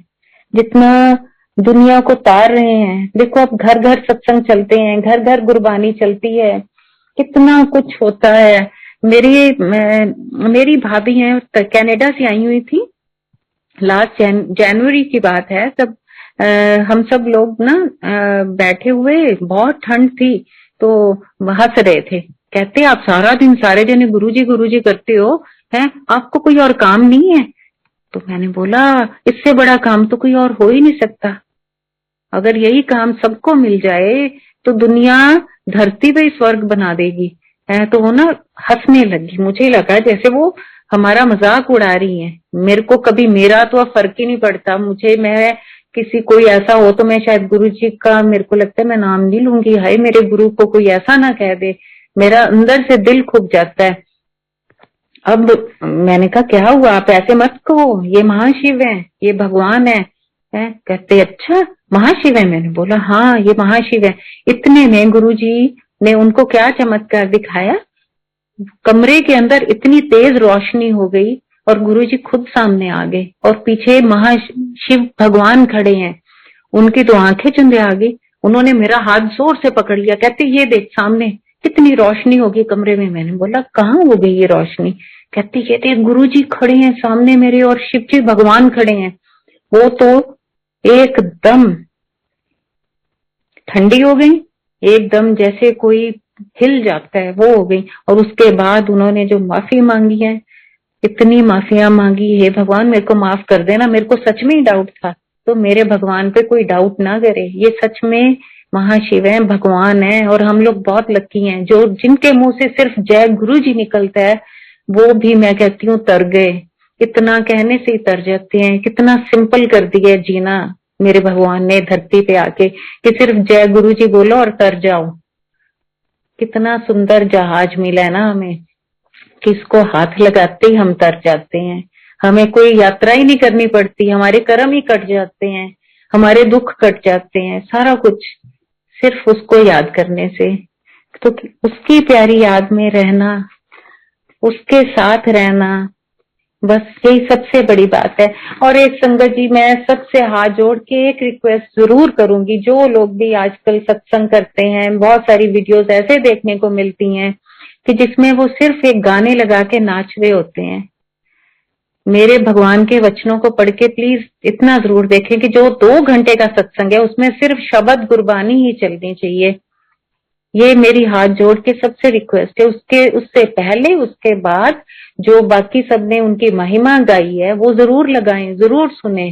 जितना दुनिया को तार रहे हैं। देखो अब घर घर सत्संग चलते हैं, घर घर गुरबानी चलती है, कितना कुछ होता है। मेरी भाभी है कनाडा से आई हुई थी, लास्ट जनवरी की बात है। तब हम सब लोग ना बैठे हुए, बहुत ठंड थी तो हंस रहे थे। कहते आप सारा दिन सारे जने गुरुजी करते हो, हैं आपको कोई और काम नहीं है? तो मैंने बोला इससे बड़ा काम तो कोई और हो ही नहीं सकता। अगर यही काम सबको मिल जाए तो दुनिया धरती पे ही स्वर्ग बना देगी। है तो वो ना हंसने लगी, मुझे लगा जैसे वो हमारा मजाक उड़ा रही है। मेरे को कभी मेरा तो अब फर्क ही नहीं पड़ता, मुझे मैं किसी कोई ऐसा हो तो मैं शायद गुरु जी का मेरे को लगता है मैं नाम नहीं लूंगी, हाय मेरे गुरु को कोई ऐसा ना कह दे, मेरा अंदर से दिल खुब जाता है। अब मैंने कहा क्या हुआ, आप ऐसे मत कहो, ये महाशिव है, ये भगवान है। कहते अच्छा महाशिव है, मैंने बोला हाँ ये महाशिव है। इतने में गुरुजी ने उनको क्या चमत्कार दिखाया, कमरे के अंदर इतनी तेज रोशनी हो गई और गुरुजी खुद सामने आ गए और पीछे महाशिव भगवान खड़े हैं। उनकी तो आंखें चुंदे आ गई, उन्होंने मेरा हाथ जोर से पकड़ लिया, कहते ये देख सामने कितनी रोशनी होगी कमरे में। मैंने बोला कहाँ हो गई ये रोशनी, कहती ये देख गुरुजी खड़े हैं सामने मेरे और शिव जी भगवान खड़े हैं। वो तो एकदम ठंडी हो गई, एकदम जैसे कोई हिल जाता है वो हो गई। और उसके बाद उन्होंने जो माफी मांगी है, इतनी माफियां मांगी, हे भगवान मेरे को माफ कर देना, मेरे को सच में ही डाउट था, तो मेरे भगवान पे कोई डाउट ना करे, ये सच में महाशिव है भगवान है। और हम लोग बहुत लकी हैं जो जिनके मुंह से सिर्फ जय गुरु जी निकलता है, वो भी मैं कहती हूँ तर गए, इतना कहने से ही तर जाते हैं। कितना सिंपल कर दिया जीना मेरे भगवान ने धरती पे आके कि सिर्फ जय गुरु जी बोलो और तर जाओ। कितना सुंदर जहाज मिला है ना हमें, किसको हाथ लगाते ही हम तर जाते हैं, हमें कोई यात्रा ही नहीं करनी पड़ती, हमारे कर्म ही कट जाते हैं, हमारे दुख कट जाते हैं, सारा कुछ सिर्फ उसको याद करने से। तो उसकी प्यारी याद में रहना, उसके साथ रहना, बस यही सबसे बड़ी बात है। और एक संगत जी मैं सबसे हाथ जोड़ के एक रिक्वेस्ट जरूर करूंगी, जो लोग भी आजकल सत्संग करते हैं, बहुत सारी वीडियोस ऐसे देखने को मिलती हैं कि जिसमें वो सिर्फ एक गाने लगा के नाच रहे होते हैं, मेरे भगवान के वचनों को पढ़ के प्लीज इतना जरूर देखें कि जो 2 घंटे का सत्संग है उसमें सिर्फ शब्द गुरबानी ही चलनी चाहिए। ये मेरी हाथ जोड़ के सबसे रिक्वेस्ट है। उससे पहले उसके बाद जो बाकी सबने उनकी महिमा गाई है वो जरूर लगाएं, जरूर सुने,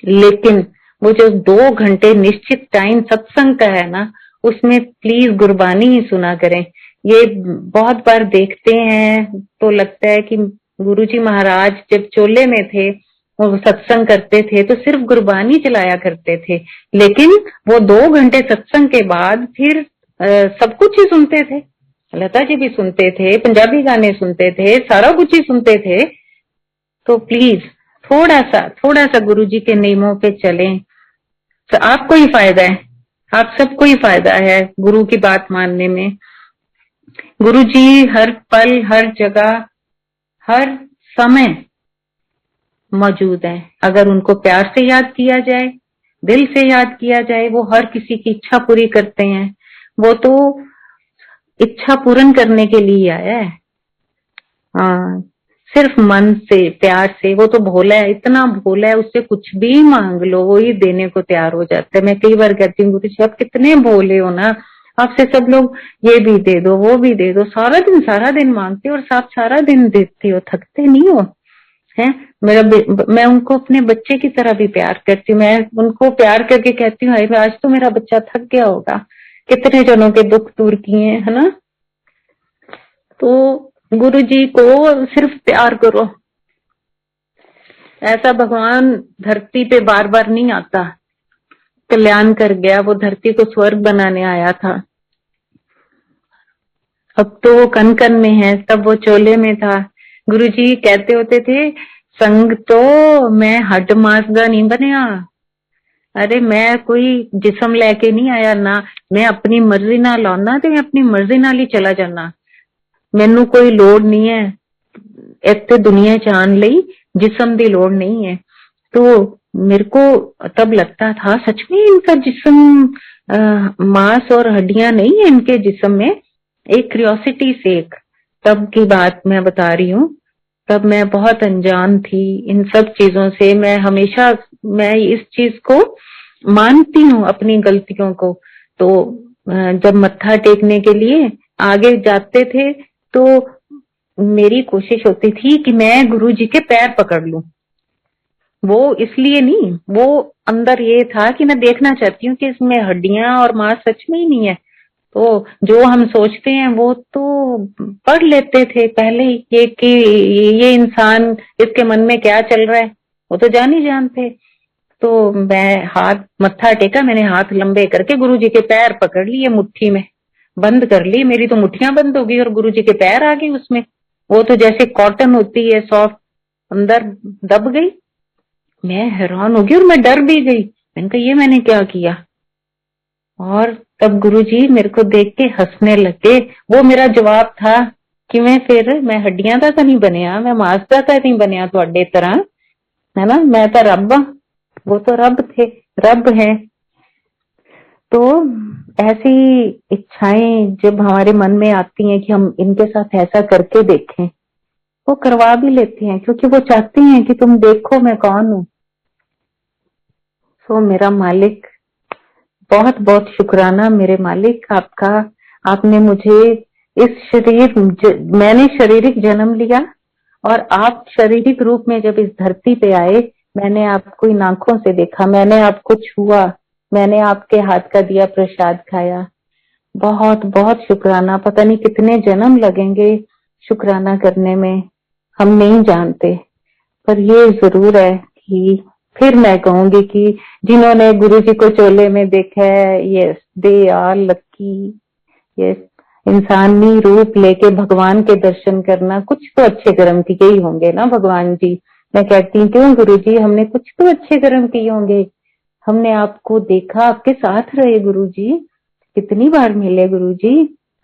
लेकिन वो जो 2 घंटे निश्चित टाइम सत्संग का है ना, उसमें प्लीज गुरबानी ही सुना करें। ये बहुत बार देखते हैं तो लगता है कि गुरुजी महाराज जब चोले में थे वो सत्संग करते थे तो सिर्फ गुरबानी चलाया करते थे, लेकिन वो 2 घंटे सत्संग के बाद फिर सब कुछ ही सुनते थे, लता जी भी सुनते थे, पंजाबी गाने सुनते थे, सारा कुछ ही सुनते थे। तो प्लीज थोड़ा सा गुरुजी के नियमों पे चलें, तो आपको ही फायदा है, आप सबको ही फायदा है गुरु की बात मानने में। गुरुजी हर पल, हर जगह, हर समय मौजूद है। अगर उनको प्यार से याद किया जाए, दिल से याद किया जाए, वो हर किसी की इच्छा पूरी करते हैं। वो तो इच्छा पूर्ण करने के लिए आया है, हाँ, सिर्फ मन से प्यार से। वो तो भोला है, इतना भोला है, उससे कुछ भी मांग लो वो ही देने को तैयार हो जाता है। मैं कई बार कहती हूँ गुरु जी आप कितने भोले हो ना, आपसे सब लोग ये भी दे दो वो भी दे दो, सारा दिन मांगते हो और आप सारा दिन देते हो, थकते नहीं हो है। मैं उनको अपने बच्चे की तरह भी प्यार करती हूँ, मैं उनको प्यार करके कहती हूँ आज तो मेरा बच्चा थक गया होगा, कितने जनों के दुख दूर किए है ना। तो गुरु जी को सिर्फ प्यार करो, ऐसा भगवान धरती पे बार बार नहीं आता, कल्याण कर गया, वो धरती को स्वर्ग बनाने आया था। अब तो वो कन कन में है, तब वो चोले में था। गुरुजी कहते होते थे संग तो मैं हड्ड मांस दा नहीं बनया, अरे मैं कोई जिस्म लेके नहीं आया ना, मैं अपनी मर्जी नाल आना ते मैं अपनी मर्जी नाल ही चला जाना, मैनू कोई लोड़ नहीं है इत्थे दुनिया च आन लई, जिस्म दी लोड़ नहीं है। तो मेरे को तब लगता था सच में इनका जिस्म मांस और हड्डियां नहीं है इनके जिस्म में, एक क्यूरियोसिटी से, तब की बात मैं बता रही हूँ। तब मैं बहुत अनजान थी इन सब चीजों से, मैं इस चीज को मानती हूँ अपनी गलतियों को। तो जब मत्था टेकने के लिए आगे जाते थे तो मेरी कोशिश होती थी कि मैं गुरु जी के पैर पकड़ लूं, वो इसलिए नहीं, वो अंदर ये था कि मैं देखना चाहती हूँ कि इसमें हड्डियां और मांस सच में ही नहीं है। तो जो हम सोचते हैं वो तो पढ़ लेते थे पहले ही कि ये इंसान, इसके मन में क्या चल रहा है, वो तो जान ही जानते। तो मैं हाथ मत्था टेका, मैंने हाथ लंबे करके गुरुजी के पैर पकड़ लिए, मुट्ठी में बंद कर ली। मेरी तो मुट्ठियां बंद हो गई और गुरुजी के पैर आ गए उसमें। वो तो जैसे कॉटन होती है सॉफ्ट, अंदर दब गई। मैं हैरान हो गई और मैं डर भी गई। मैंने कहा ये मैंने क्या किया। और तब गुरुजी मेरे को देख के हंसने लगे। वो मेरा जवाब था कि मैं हड्डियां दा तो नहीं बनया, मैं मांस दा तो नहीं बनया ਤੁਹਾਡੇ तरह, है ना, मैं तो रब हाँ। वो तो रब थे, रब है। तो ऐसी इच्छाएं जब हमारे मन में आती हैं कि हम इनके साथ ऐसा करके देखें, वो करवा भी लेते हैं क्योंकि वो चाहती हैं कि तुम देखो मैं कौन हूं। तो मेरा मालिक, बहुत बहुत शुक्राना मेरे मालिक आपका। आपने मुझे इस मैंने शारीरिक जन्म लिया और आप शारीरिक रूप में जब इस धरती पे आए, मैंने आपको इन आंखों से देखा, मैंने आपको छुआ, मैंने आपके हाथ का दिया प्रसाद खाया। बहुत बहुत शुक्राना। पता नहीं कितने जन्म लगेंगे शुक्राना करने में, हम नहीं जानते। पर ये जरूर है कि फिर मैं कहूंगी कि जिन्होंने गुरु जी को चोले में देखा है, yes they are lucky. Yes, इंसानी रूप लेके भगवान के दर्शन करना, कुछ तो अच्छे कर्म किए ही होंगे ना भगवान जी। मैं कहती हूँ क्यों गुरु जी, हमने कुछ तो अच्छे कर्म किए होंगे। हमने आपको देखा, आपके साथ रहे गुरु जी, कितनी बार मिले गुरु जी,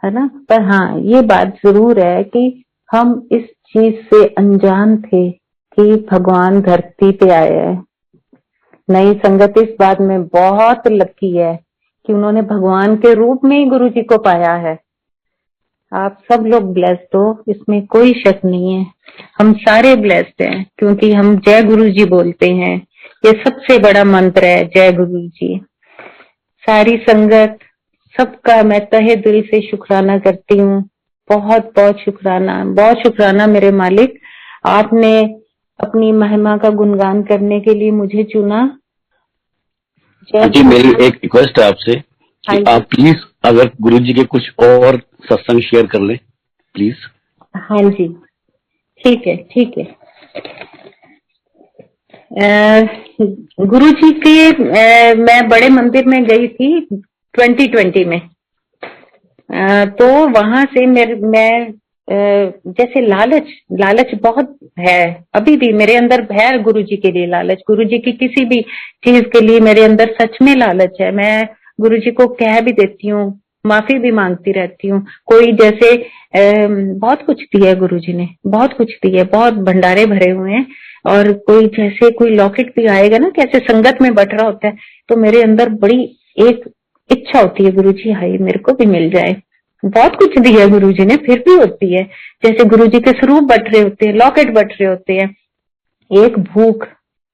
है ना। पर हाँ, ये बात जरूर है कि हम इस चीज से अनजान थे कि भगवान धरती पे आए हैं। नई संगत इस बात में बहुत लकी है कि उन्होंने भगवान के रूप में ही गुरु जी को पाया है। आप सब लोग ब्लेस्ड हो, इसमें कोई शक नहीं है। हम सारे ब्लेस्ड हैं क्योंकि हम जय गुरु जी बोलते हैं। ये सबसे बड़ा मंत्र है, जय गुरु जी। सारी संगत, सबका मैं तहे दिल से शुक्राना करती हूँ। बहुत बहुत शुक्राना, बहुत शुक्राना मेरे मालिक। आपने अपनी महिमा का गुणगान करने के लिए मुझे चुना। जी, मेरी एक रिक्वेस्ट है आपसे कि आप प्लीज अगर गुरुजी के कुछ और सत्संग शेयर कर लें प्लीज। हाँ जी, ठीक है ठीक है। गुरु जी के मैं बड़े मंदिर में गई थी 2020 में। तो वहां से मैं जैसे लालच लालच बहुत है, अभी भी मेरे अंदर है गुरु जी के लिए लालच। गुरु जी की किसी भी चीज के लिए मेरे अंदर सच में लालच है। मैं गुरु जी को कह भी देती हूँ, माफी भी मांगती रहती हूँ। कोई जैसे बहुत कुछ दिया है गुरु जी ने, बहुत कुछ दिया, बहुत भंडारे भरे हुए हैं। और कोई जैसे कोई लॉकेट भी आएगा ना, कैसे संगत में बट रहा होता है, तो मेरे अंदर बड़ी एक इच्छा होती है, गुरु जी हाय मेरे को भी मिल जाए। बहुत कुछ दिया गुरु जी ने, फिर भी होती है। जैसे गुरु जी के स्वरूप बट रहे होते हैं, लॉकेट बट रहे होते हैं, एक भूख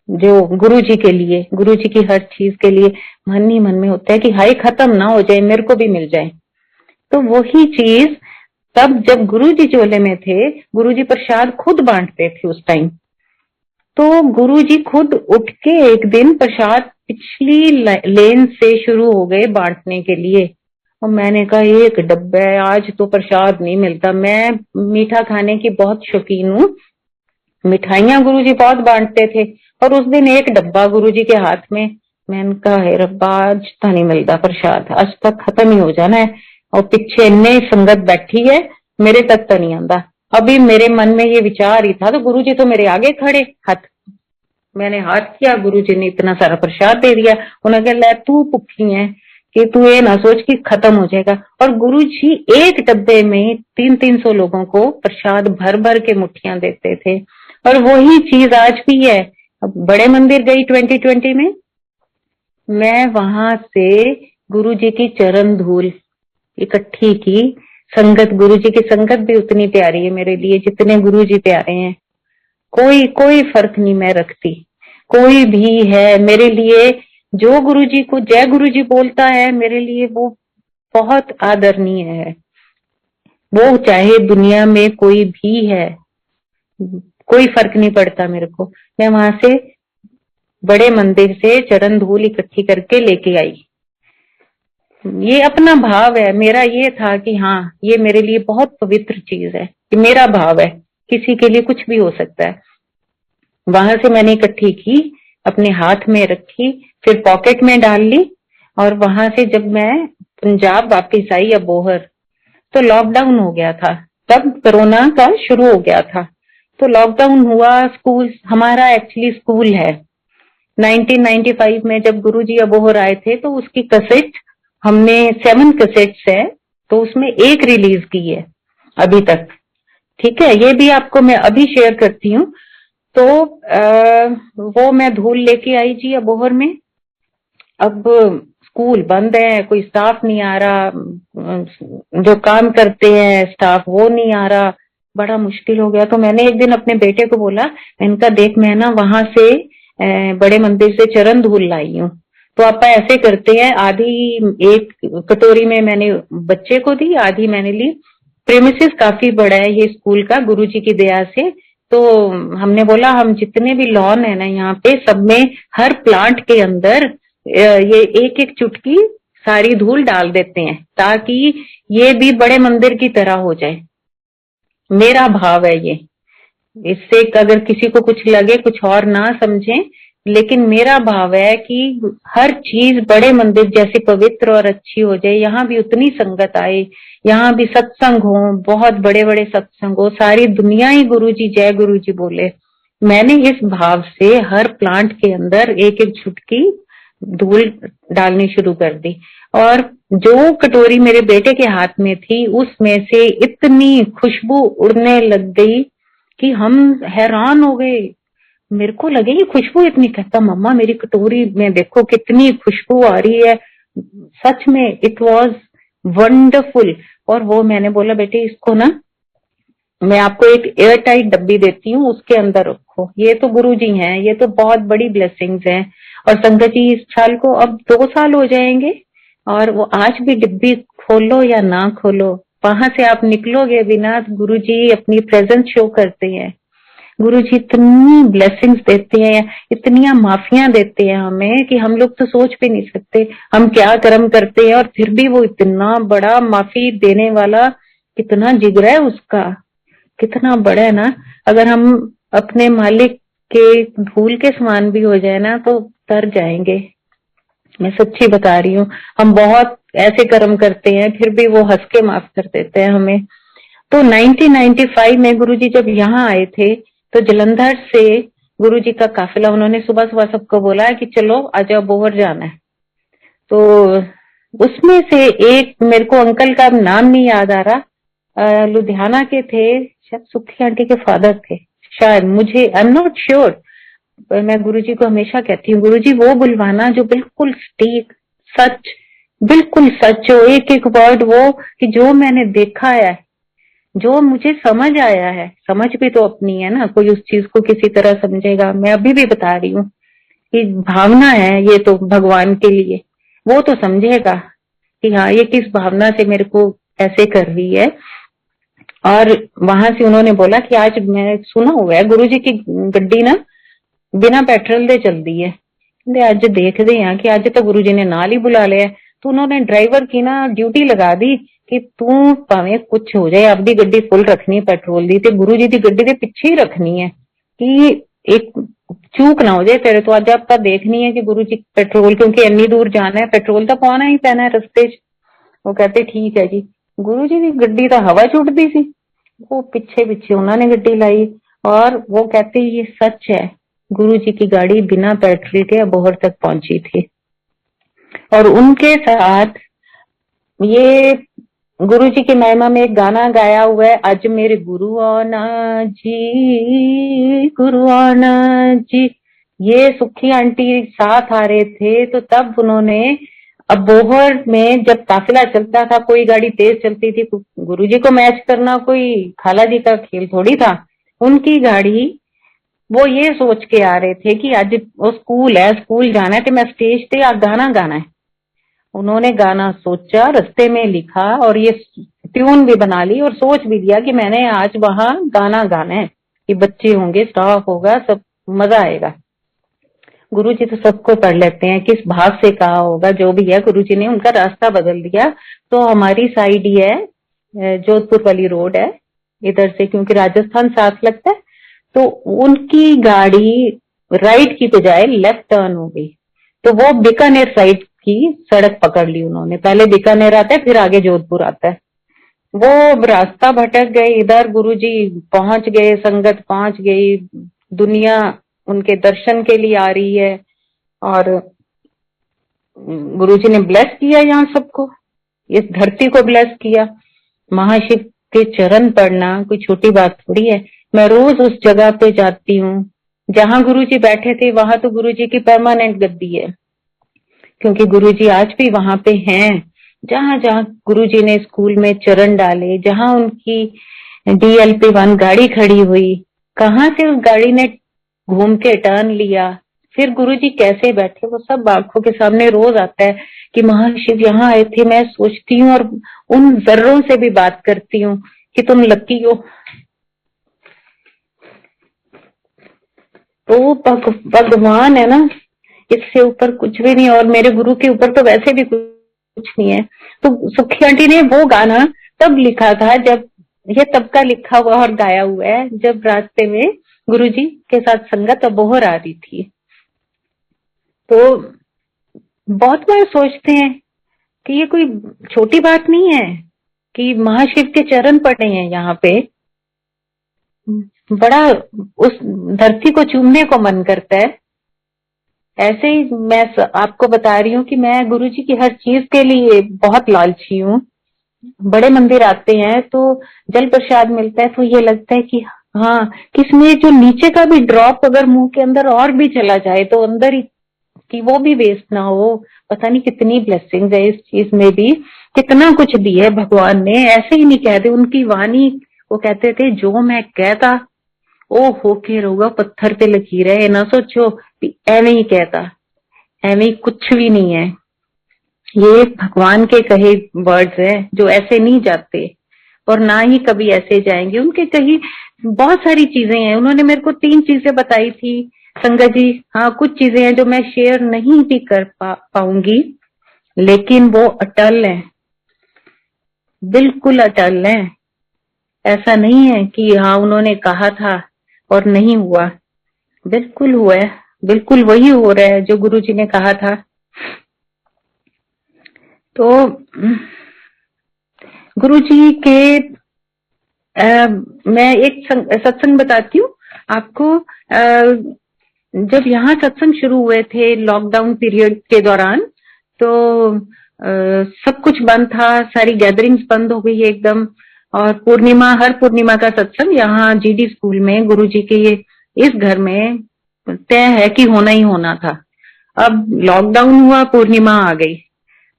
जो गुरु जी के लिए, गुरु जी की हर चीज के लिए मन ही मन में होता है कि हाय खत्म ना हो जाए, मेरे को भी मिल जाए। तो वही चीज तब जब गुरु जी चोले में थे, गुरु जी प्रसाद खुद बांटते थे उस टाइम। तो गुरु जी खुद उठ के एक दिन प्रसाद पिछली लेन से शुरू हो गए बांटने के लिए। और मैंने कहा एक डब्बा है, आज तो प्रसाद नहीं मिलता। मैं मीठा खाने की बहुत शौकीन हूँ, मिठाइयाँ गुरुजी बहुत बांटते थे, और उस दिन एक डब्बा गुरुजी के हाथ में। मैंने कहा है रब्बा आज तो नहीं मिलता प्रसाद, आज तक खत्म ही हो जाना है। और पीछे इन्ने संगत बैठी है, मेरे तक तो नहीं आता। अभी मेरे मन में ये विचार ही था तो गुरुजी तो मेरे आगे खड़े, हाथ मैंने हाथ किया, गुरुजी ने इतना सारा प्रसाद दे दिया। उन्होंने कहा ले तू भुखी है कि तू ये ना सोच कि खत्म हो जाएगा। और गुरुजी एक डब्बे में 300-300 लोगों को प्रसाद भर भर के मुट्ठियां देते थे। और वही चीज आज भी है। अब बड़े मंदिर गई 2020 में, मैं वहां से गुरु जी की चरण धूल इकट्ठी की। संगत, गुरु जी की संगत भी उतनी प्यारी है मेरे लिए जितने गुरु जी प्यारे हैं। कोई कोई फर्क नहीं मैं रखती, कोई भी है मेरे लिए। जो गुरु जी को जय गुरु जी बोलता है मेरे लिए वो बहुत आदरणीय है। वो चाहे दुनिया में कोई भी है, कोई फर्क नहीं पड़ता मेरे को। मैं वहां से बड़े मंदिर से चरण धूल इकट्ठी करके लेके आई। ये अपना भाव है। मेरा ये था कि हाँ, ये मेरे लिए बहुत पवित्र चीज है, कि मेरा भाव है, किसी के लिए कुछ भी हो सकता है। वहां से मैंने इकट्ठी की, अपने हाथ में रखी, फिर पॉकेट में डाल ली, और वहां से जब मैं पंजाब वापस आई अबोहर, तो लॉकडाउन हो गया था, तब कोरोना का शुरू हो गया था। तो लॉकडाउन हुआ, स्कूल, हमारा एक्चुअली स्कूल है। 1995 में जब गुरुजी अबोहर आए थे तो उसकी कैसेट हमने 7 कैसेट्स है, तो उसमें एक रिलीज की है अभी तक। ठीक है, ये भी आपको मैं अभी शेयर करती हूँ। तो वो मैं धूल लेके आई जी अबोहर में। अब स्कूल बंद है, कोई स्टाफ नहीं आ रहा, जो काम करते हैं स्टाफ वो नहीं आ रहा, बड़ा मुश्किल हो गया। तो मैंने एक दिन अपने बेटे को बोला, इनका देख, मैं ना वहां से बड़े मंदिर से चरण धूल लाई हूँ, तो आप ऐसे करते हैं, आधी एक कटोरी में मैंने बच्चे को दी, आधी मैंने ली। प्रेमिसेस काफी बड़ा है ये स्कूल का, गुरुजी की दया से। तो हमने बोला, हम जितने भी लॉन है ना यहाँ पे, सब में हर प्लांट के अंदर ये एक एक चुटकी सारी धूल डाल देते हैं, ताकि ये भी बड़े मंदिर की तरह हो जाए। मेरा भाव है ये। इससे अगर किसी को कुछ लगे, कुछ और ना समझे, लेकिन मेरा भाव है कि हर चीज बड़े मंदिर जैसी पवित्र और अच्छी हो जाए। यहाँ भी उतनी संगत आए, यहाँ भी सत्संग हो, बहुत बड़े बड़े सत्संग हो, सारी दुनिया ही गुरुजी जय गुरुजी बोले। मैंने इस भाव से हर प्लांट के अंदर एक एक चुटकी धूल डालनी शुरू कर दी, और जो कटोरी मेरे बेटे के हाथ में थी उसमें से इतनी खुशबू उड़ने लग गई कि हम हैरान हो गए। मेरे को लगे ये खुशबू इतनी, कहता मम्मा मेरी कटोरी में देखो कितनी खुशबू आ रही है। सच में इट वाज वंडरफुल। और वो मैंने बोला, बेटे इसको ना मैं आपको एक एयर टाइट डब्बी देती हूँ, उसके अंदर रखो, ये तो गुरुजी हैं, ये तो बहुत बड़ी ब्लेसिंग्स हैं। और संगत जी, इस साल को अब 2 साल हो जाएंगे, और वो आज भी डिब्बी खोलो या ना खोलो, वहां से आप निकलोगे बिना, गुरुजी अपनी प्रेजेंस शो करते हैं। गुरुजी इतनी ब्लेसिंग्स देते हैं, इतनी माफियां देते हैं हमें कि हम लोग तो सोच भी नहीं सकते हम क्या कर्म करते हैं, और फिर भी वो इतना बड़ा माफी देने वाला, कितना जिगरा है उसका, कितना बड़ा है ना। अगर हम अपने मालिक के धूल के समान भी हो जाए ना तो तर जाएंगे। मैं सच्ची बता रही हूँ, हम बहुत ऐसे कर्म करते हैं, फिर भी वो हंस के माफ कर देते हैं हमें। तो 1995 में गुरुजी जब यहाँ आए थे, तो जलंधर से गुरुजी का काफिला, उन्होंने सुबह सुबह सबको बोला कि चलो आज अबोहर जाना है। तो उसमें से एक, मेरे को अंकल का नाम नहीं याद आ रहा, लुधियाना के थे, शायद सुखी आंटी के फादर थे शायद, मुझे आई एम नॉट श्योर। मैं गुरुजी को हमेशा कहती हूँ, गुरुजी वो बुलवाना जो बिल्कुल सटीक, सच, बिल्कुल सच हो, एक एक वर्ड वो, कि जो मैंने देखा है, जो मुझे समझ आया है। समझ भी तो अपनी है ना, कोई उस चीज को किसी तरह समझेगा। मैं अभी भी बता रही हूँ कि भावना है ये तो भगवान के लिए, वो तो समझेगा कि हाँ ये किस भावना से मेरे को ऐसे कर रही है। और वहां से उन्होंने बोला कि आज मैं सुना हुआ है गुरुजी की गड्डी ना बिना पेट्रोल दे चलती है, आज देखते हैं कि आज तो गुरुजी ने नाल ही बुला लिया। तो उन्होंने ड्राइवर की ना ड्यूटी लगा दी कि तू भावें कुछ हो जाए, आपकी गड्डी फुल रखनी पेट्रोल दी, ते गुरुजी की गड्डी के पीछे ही रखनी है कि एक चूक ना हो जाए तेरे। तो आज आपका देखनी है कि गुरुजी पेट्रोल, क्योंकि इतनी दूर जाना है, पेट्रोल तो पाना ही पैना है रस्ते च। वो कहते ठीक है जी। गुरुजी की गड्डी तो हवा छुटती सी, वो पीछे पीछे उन्होंने गड्डी लाई, और वो कहते ये सच है, गुरुजी की गाड़ी बिना पेट्रोल के अबोहर तक पहुंची थी। और उनके साथ ये गुरुजी की महिमा में एक गाना गाया हुआ है, आज मेरे गुरु आना जी, गुरु आना जी। ये सुखी आंटी साथ आ रहे थे, तो तब उन्होंने अबोहर में जब काफिला चलता था, कोई गाड़ी तेज चलती थी, गुरुजी को मैच करना कोई खाला जी का खेल थोड़ी था। उनकी गाड़ी, वो ये सोच के आ रहे थे कि आज वो स्कूल है, स्कूल जाना है, तो मैं स्टेज पे गाना गाना है। उन्होंने गाना सोचा, रास्ते में लिखा, और ये ट्यून भी बना ली, और सोच भी लिया कि मैंने आज वहां गाना गाना है, कि बच्चे होंगे, स्टाफ होगा, सब मजा आएगा। गुरुजी तो सबको पढ़ लेते हैं, किस भाव से कहा होगा, जो भी है गुरुजी ने उनका रास्ता बदल दिया। तो हमारी साइड ही है, जोधपुर वाली रोड है इधर से, क्योंकि राजस्थान साथ लगता है, तो उनकी गाड़ी राइट की बजाय लेफ्ट टर्न हो गई, तो वो बीकानेर साइड की सड़क पकड़ ली उन्होंने। पहले बीकानेर आता है, फिर आगे जोधपुर आता है। वो रास्ता भटक गए, इधर गुरुजी पहुंच गए, संगत पहुंच गई, दुनिया उनके दर्शन के लिए आ रही है, और गुरुजी ने ब्लेस किया यहाँ सबको, इस धरती को ब्लेस किया। महाशिव के चरण पढ़ना कोई छोटी बात थोड़ी है। मैं रोज उस जगह पे जाती हूँ जहाँ गुरुजी बैठे थे, वहां तो गुरुजी की परमानेंट गद्दी है, क्योंकि गुरुजी आज भी वहां पे हैं। जहां जहां गुरुजी ने स्कूल में चरण डाले, जहां उनकी DLP-1 गाड़ी खड़ी हुई, कहाँ से उस गाड़ी ने घूम के टर्न लिया, फिर गुरुजी कैसे बैठे, वो सब आंखों के सामने रोज आता है कि महाशिव यहाँ आए थे। मैं सोचती हूँ और उन जर्रों से भी बात करती हूँ कि तुम लकी हो। तो भगवान है ना, इससे ऊपर कुछ भी नहीं, और मेरे गुरु के ऊपर तो वैसे भी कुछ नहीं है। तो सुखी आंटी ने वो गाना तब लिखा था, जब ये तब का लिखा हुआ और गाया हुआ है, जब रास्ते में गुरुजी के साथ संगत अबोहर आ रही थी। तो बहुत बार सोचते हैं कि ये कोई छोटी बात नहीं है कि महाशिव के चरण पड़े हैं यहाँ पे, बड़ा उस धरती को चूमने को मन करता है। ऐसे ही मैं आपको बता रही हूँ कि मैं गुरुजी की हर चीज के लिए बहुत लालची हूँ। बड़े मंदिर आते हैं तो जल प्रसाद मिलता है, तो ये लगता है कि हाँ, किसमें जो नीचे का भी ड्रॉप अगर मुंह के अंदर और भी चला जाए तो अंदर ही, कि वो भी वेस्ट ना हो। पता नहीं कितनी ब्लेसिंग्स है इस चीज में भी, कितना कुछ दिया है भगवान ने। ऐसे ही नहीं कहते, उनकी वाणी, वो कहते थे जो मैं कहता ओ होके रहूगा पत्थर पे लकीर है। ना सोचो एवं ही कहता, एवं ही कुछ भी नहीं है। ये भगवान के कहे वर्ड्स है जो ऐसे नहीं जाते और ना ही कभी ऐसे जाएंगे। उनके कही बहुत सारी चीजें हैं। उन्होंने मेरे को 3 चीजें बताई थी संगत जी। हाँ, कुछ चीजें हैं जो मैं शेयर नहीं भी कर पाऊंगी, लेकिन वो अटल है, बिल्कुल अटल है। ऐसा नहीं है कि हाँ उन्होंने कहा था और नहीं हुआ, बिल्कुल हुआ है, बिल्कुल वही हो रहा है जो गुरुजी ने कहा था। तो गुरुजी के मैं एक सत्संग बताती हूँ आपको। जब यहाँ सत्संग शुरू हुए थे लॉकडाउन पीरियड के दौरान, तो सब कुछ बंद था, सारी गैदरिंग्स बंद हो गई एकदम। और पूर्णिमा, हर पूर्णिमा का सत्संग यहाँ GD स्कूल में गुरुजी के इस घर में तय है कि होना ही होना था। अब लॉकडाउन हुआ, पूर्णिमा आ गई,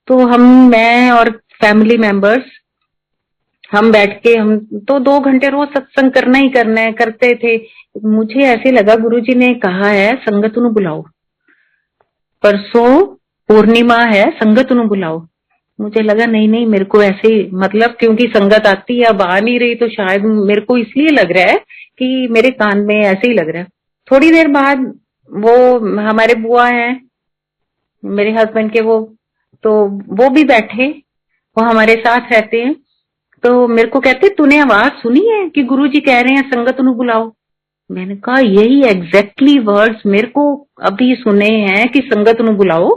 तो मैं और फैमिली मेंबर्स हम बैठ के, हम तो 2 घंटे रोज सत्संग करना ही करना है, करते थे। मुझे ऐसे लगा गुरुजी ने कहा है संगत नु बुलाओ, परसों पूर्णिमा है, संगत नु बुलाओ। मुझे लगा नहीं मेरे को ऐसे, मतलब क्योंकि संगत आती है, अब आ नहीं रही, तो शायद मेरे को इसलिए लग रहा है कि मेरे कान में ऐसे ही लग रहा है। थोड़ी देर बाद वो हमारे बुआ हैं मेरे हस्बैंड के, वो भी बैठे, वो हमारे साथ रहते हैं। तो मेरे को कहते तूने आवाज सुनी है कि गुरुजी कह रहे हैं संगत नु बुलाओ। मैंने कहा यही एग्जैक्टली वर्ड्स मेरे को अभी सुने हैं कि संगत नु बुलाओ।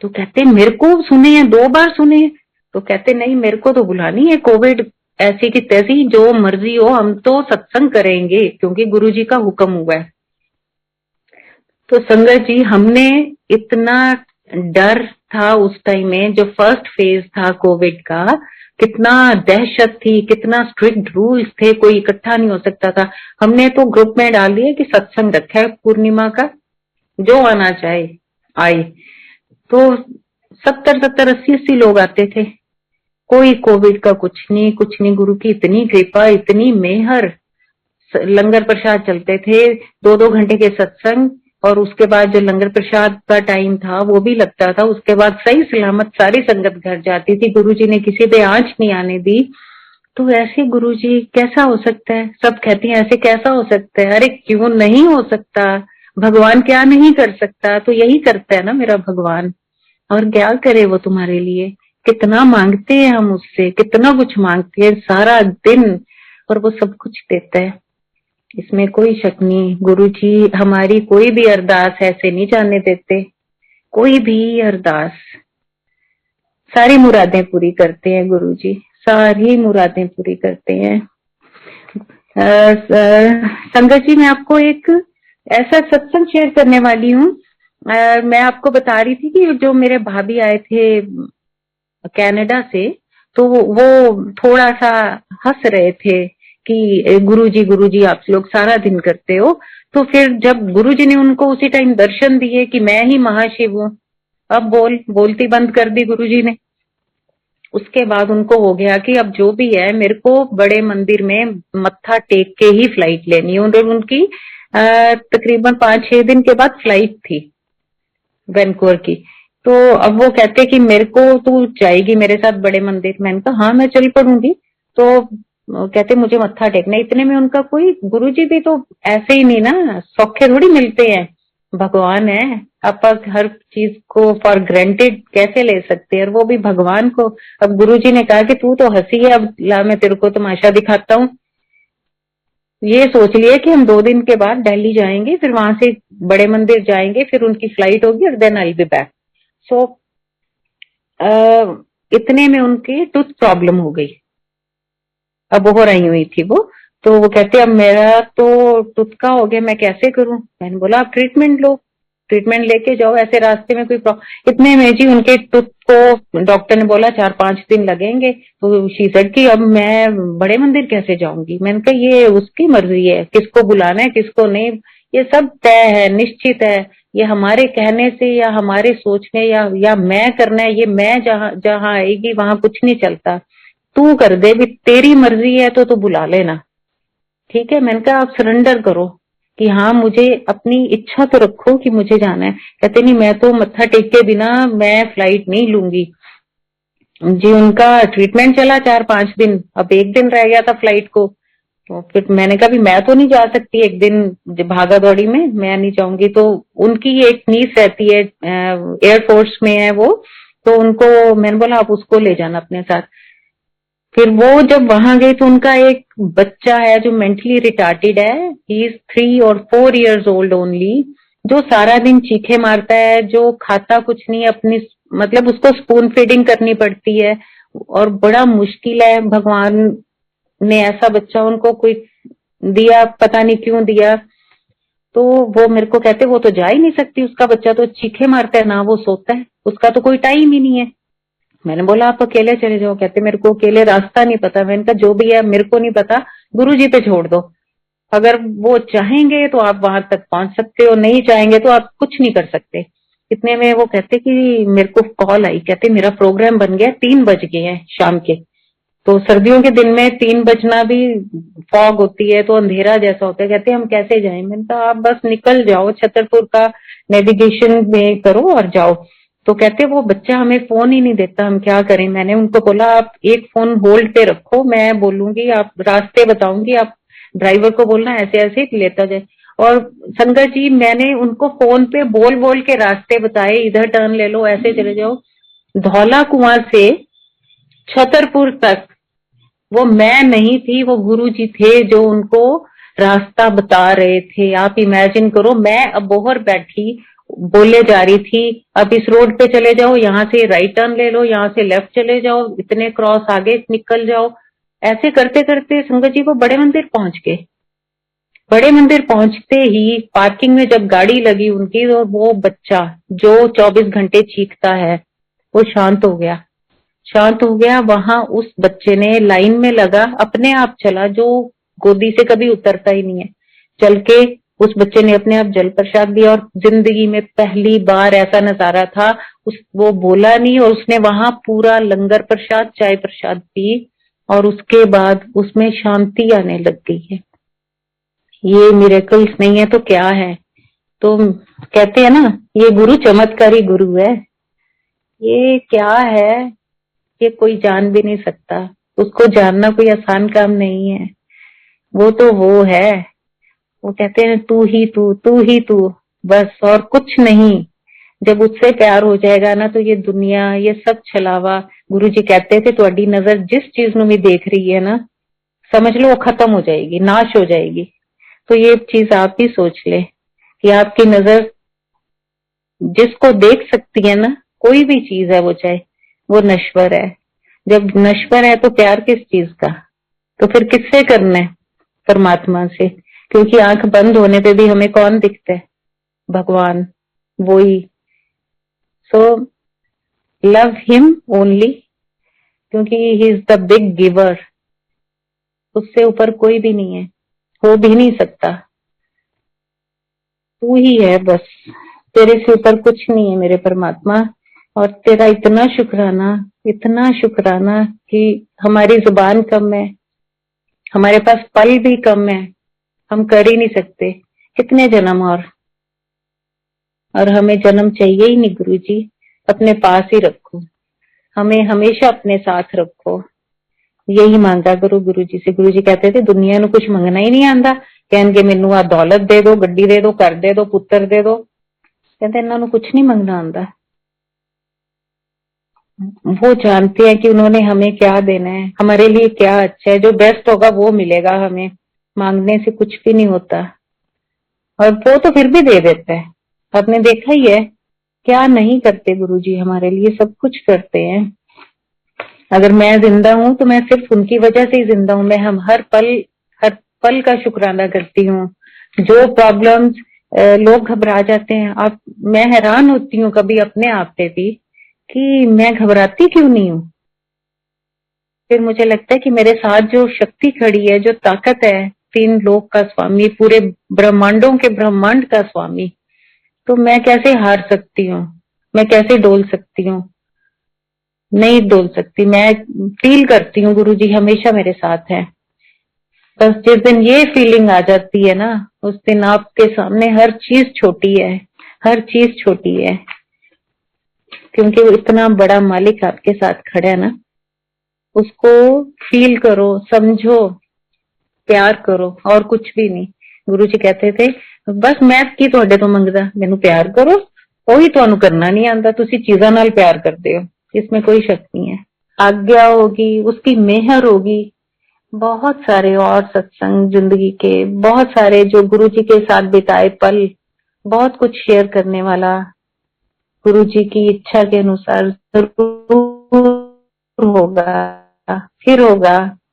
तो कहते मेरे को सुने हैं, 2 बार सुने हैं। तो कहते नहीं, मेरे को तो बुलानी है, कोविड ऐसी की तैसी, जो मर्जी हो हम तो सत्संग करेंगे क्योंकि गुरुजी का हुक्म हुआ है। तो संगत जी, हमने इतना डर था उस टाइम में, जो फर्स्ट फेज था कोविड का, कितना दहशत थी, कितना स्ट्रिक्ट रूल्स थे, कोई इकट्ठा नहीं हो सकता था। हमने तो ग्रुप में डाल दिया कि सत्संग रखा है पूर्णिमा का, जो आना चाहे आए। तो 70-70, 80-80 लोग आते थे। कोई कोविड का कुछ नहीं। गुरु की इतनी कृपा, इतनी मेहर। लंगर प्रसाद चलते थे, 2-2 घंटे के सत्संग, और उसके बाद जो लंगर प्रसाद का टाइम था वो भी लगता था। उसके बाद सही सलामत सारी संगत घर जाती थी। गुरुजी ने किसी पे आंच नहीं आने दी। तो ऐसे गुरुजी कैसा हो सकता है? सब कहती हैं ऐसे कैसा हो सकता है? अरे क्यों नहीं हो सकता? भगवान क्या नहीं कर सकता, तो यही करता है ना मेरा भगवान। और क्या करे वो तुम्हारे लिए, कितना मांगते हैं हम उससे, कितना कुछ मांगते हैं सारा दिन, और वो सब कुछ देता है, इसमें कोई शक नहीं। गुरु जी हमारी कोई भी अरदास ऐसे नहीं जाने देते, कोई भी अरदास, सारी मुरादें पूरी करते हैं गुरु जी, सारी मुरादें पूरी करते हैं। संगत जी मैं आपको एक ऐसा सत्संग शेयर करने वाली हूँ। मैं आपको बता रही थी कि जो मेरे भाभी आए थे कनाडा से, तो वो थोड़ा सा हंस रहे थे कि गुरुजी आप लोग सारा दिन करते हो। तो फिर जब गुरुजी ने उनको उसी टाइम दर्शन दिए कि मैं ही महाशिव हूँ, अब बोलती बंद कर दी गुरुजी ने। उसके बाद उनको हो गया कि अब जो भी है मेरे को बड़े मंदिर में मत्था टेक के ही फ्लाइट लेनी है। उनकी तकरीबन 5-6 दिन के बाद फ्लाइट थी वैनकूवर की। तो अब वो कहते कि मेरे को तू जाएगी मेरे साथ बड़े मंदिर। मैंने कहा हाँ मैं चल पड़ूंगी। तो कहते मुझे मत्था टेकना। इतने में उनका कोई गुरुजी भी तो ऐसे ही नहीं ना, सौखे थोड़ी मिलते हैं, भगवान है। आप हर चीज को फॉर ग्रांटेड कैसे ले सकते हैं, और वो भी भगवान को। अब गुरुजी ने कहा कि तू तो हंसी है, अब ला मैं तेरे को तमाशा दिखाता हूँ। ये सोच लिया कि हम 2 दिन के बाद दिल्ली जाएंगे, फिर वहां से बड़े मंदिर जाएंगे, फिर उनकी फ्लाइट होगी और देन आई बी बैक। सो इतने में उनकी टूथ प्रॉब्लम हो गई, अब हो रही हुई थी वो। तो वो कहते अब मेरा तो टूथ का हो गया, मैं कैसे करूं। मैंने बोला आप ट्रीटमेंट लो, ट्रीटमेंट लेके जाओ, ऐसे रास्ते में कोई प्रॉब्लम। इतने में जी उनके टूथ को डॉक्टर ने बोला 4-5 दिन लगेंगे। तो शी सेड कि अब मैं बड़े मंदिर कैसे जाऊंगी। मैंने कहा ये उसकी मर्जी है, किसको बुलाना है किसको नहीं, ये सब तय है, निश्चित है। ये हमारे कहने से या हमारे सोचने या मैं करना है, ये मैं जहां जहां आएगी वहां कुछ नहीं चलता। तू कर दे भी, तेरी मर्जी है तो तू बुला लेना, ठीक है। मैंने कहा आप सरेंडर करो कि हाँ मुझे अपनी इच्छा तो रखो कि मुझे जाना है। कहते नहीं मैं तो मत्था टेक के बिना मैं फ्लाइट नहीं लूंगी जी। उनका ट्रीटमेंट चला 4-5 दिन, अब 1 दिन रह गया था फ्लाइट को। तो फिर मैंने कहा भी मैं तो नहीं जा सकती 1 दिन भागा दौड़ी में, मैं नहीं जाऊंगी। तो उनकी एक नीस रहती है, एयरफोर्स में है वो, तो उनको मैंने बोला आप उसको ले जाना अपने साथ। फिर वो जब वहां गई तो उनका एक बच्चा है जो मेंटली रिटार्टेड है, ही इज 3 और 4 years ओल्ड ओनली, जो सारा दिन चीखे मारता है, जो खाता कुछ नहीं, अपनी मतलब उसको स्पून फीडिंग करनी पड़ती है, और बड़ा मुश्किल है। भगवान ने ऐसा बच्चा उनको कोई दिया, पता नहीं क्यों दिया। तो वो मेरे को कहते वो तो जा ही नहीं सकती, उसका बच्चा तो चीखे मारता है, ना वो सोता है, उसका तो कोई टाइम ही नहीं है। मैंने बोला आप अकेले चले जाओ। कहते मेरे को अकेले रास्ता नहीं पता। मैंने कहा जो भी है मेरे को नहीं पता, गुरुजी पे छोड़ दो, अगर वो चाहेंगे तो आप वहां तक पहुंच सकते हो, नहीं चाहेंगे तो आप कुछ नहीं कर सकते। इतने में वो कहते कि मेरे को कॉल आई, कहते मेरा प्रोग्राम बन गया, 3 बज गए हैं शाम के। तो सर्दियों के दिन में 3 बजना भी, फॉग होती है तो अंधेरा जैसा होता है। कहते हम कैसे जाएं। मैंने कहा आप बस निकल जाओ, छतरपुर का नेविगेशन में करो और जाओ। तो कहते वो बच्चा हमें फोन ही नहीं देता, हम क्या करें। मैंने उनको बोला आप एक फोन होल्ड पे रखो, मैं बोलूंगी, आप रास्ते बताऊंगी, आप ड्राइवर को बोलना ऐसे ऐसे लेता जाए। और संगत जी मैंने उनको फोन पे बोल बोल के रास्ते बताए, इधर टर्न ले लो, ऐसे चले जाओ। धौला कुआं से छतरपुर तक वो मैं नहीं थी, वो गुरुजी थे जो उनको रास्ता बता रहे थे। आप इमेजिन करो, मैं अब बोहर बैठी बोले जा रही थी अब इस रोड पे चले जाओ, यहाँ से राइट टर्न ले लो, यहाँ से लेफ्ट चले जाओ, इतने क्रॉस आगे निकल जाओ। ऐसे करते करते संगत जी वो बड़े मंदिर पहुंच गए। बड़े मंदिर पहुंचते ही पार्किंग में जब गाड़ी लगी उनकी, तो वो बच्चा जो 24 घंटे चीखता है वो शांत हो गया, शांत हो गया। वहां उस बच्चे ने लाइन में लगा, अपने आप चला, जो गोदी से कभी उतरता ही नहीं है, चल के उस बच्चे ने अपने आप जल प्रसाद दिया। और जिंदगी में पहली बार ऐसा नजारा था, वो बोला नहीं, और उसने वहां पूरा लंगर प्रसाद चाय प्रसाद पी, और उसके बाद उसमें शांति आने लग गई है। ये मिरेकल्स नहीं है तो क्या है। तो कहते हैं ना ये गुरु चमत्कारी गुरु है, ये क्या है ये कोई जान भी नहीं सकता, उसको जानना कोई आसान काम नहीं है। वो तो वो है, वो कहते हैं तू ही तू, तू ही तू, बस, और कुछ नहीं। जब उससे प्यार हो जाएगा ना तो ये दुनिया, ये सब छलावा, गुरुजी कहते थे ਤੁਹਾਡੀ नजर जिस चीज ਨੂੰ भी देख रही है ना, समझ लो वो खत्म हो जाएगी, नाश हो जाएगी। तो ये चीज आप ही सोच ले कि आपकी नजर जिसको देख सकती है ना, कोई भी चीज है वो, चाहे वो नश्वर है। जब नश्वर है तो प्यार किस चीज का, तो फिर किससे करना है? परमात्मा से। क्योंकि आंख बंद होने पे भी हमें कौन दिखता है? भगवान, वो ही। सो लव हिम ओनली, क्योंकि he is the big giver. उससे ऊपर कोई भी नहीं है, हो भी नहीं सकता। तू ही है बस, तेरे से ऊपर कुछ नहीं है मेरे परमात्मा। और तेरा इतना शुक्राना कि हमारी जुबान कम है, हमारे पास पल भी कम है, हम कर ही नहीं सकते। कितने जन्म और हमें जन्म चाहिए ही नहीं गुरुजी। अपने पास ही रखो, हमें हमेशा अपने साथ रखो। यही मांगा करो गुरुजी से। गुरुजी कहते थे दुनिया ਨੂੰ कुछ मंगना ही नहीं आंदा, कहणगे ਮੈਨੂੰ आ दौलत दे दो, गड्डी दे दो, घर दे दो, पुत्र दे दो। कहते इन्हां ਨੂੰ कुछ नहीं मंगना आंदा। वो जानते हैं कि उन्होंने हमें क्या देना है, हमारे लिए क्या अच्छा है। जो बेस्ट होगा वो मिलेगा हमें, मांगने से कुछ भी नहीं होता। और वो तो फिर भी दे देता है। आपने देखा ही है, क्या नहीं करते गुरुजी हमारे लिए, सब कुछ करते हैं। अगर मैं जिंदा हूं तो मैं सिर्फ उनकी वजह से ही जिंदा हूं। मैं हम हर पल का शुक्राना करती हूँ। जो प्रॉब्लम्स, लोग घबरा जाते हैं, आप, मैं हैरान होती हूँ कभी अपने आप पे भी कि मैं घबराती क्यों नहीं हूँ। फिर मुझे लगता है कि मेरे साथ जो शक्ति खड़ी है, जो ताकत है, तीन लोक का स्वामी, पूरे ब्रह्मांडों के ब्रह्मांड का स्वामी, तो मैं कैसे हार सकती हूँ, मैं कैसे डोल सकती हूँ? नहीं डोल सकती। मैं फील करती हूँ गुरुजी हमेशा मेरे साथ है। बस जिस दिन ये फीलिंग आ जाती है ना, उस दिन आपके सामने हर चीज छोटी है, हर चीज छोटी है। क्योंकि वो इतना बड़ा मालिक आपके साथ खड़ा है ना, उसको फील करो, समझो, प्यार करो, और कुछ भी नहीं। गुरुजी कहते थे बस मैं की ਤੁਹਾਡੇ ਤੋਂ ਮੰਗਦਾ, ਮੈਨੂੰ प्यार करो। ਉਹੀ ਤੁਹਾਨੂੰ करना नहीं आता, तुसी चीज़ों नाल प्यार करते हो, इसमें कोई शक नहीं है। आज्ञा होगी, उसकी मेहर होगी। बहुत सारे और सत्संग जिंदगी के, बहुत सारे जो गुरुजी के साथ बिताए पल, बहुत कुछ शेयर करने वाला, गुरुजी की इच्छा के अनुसार जरूर होगा,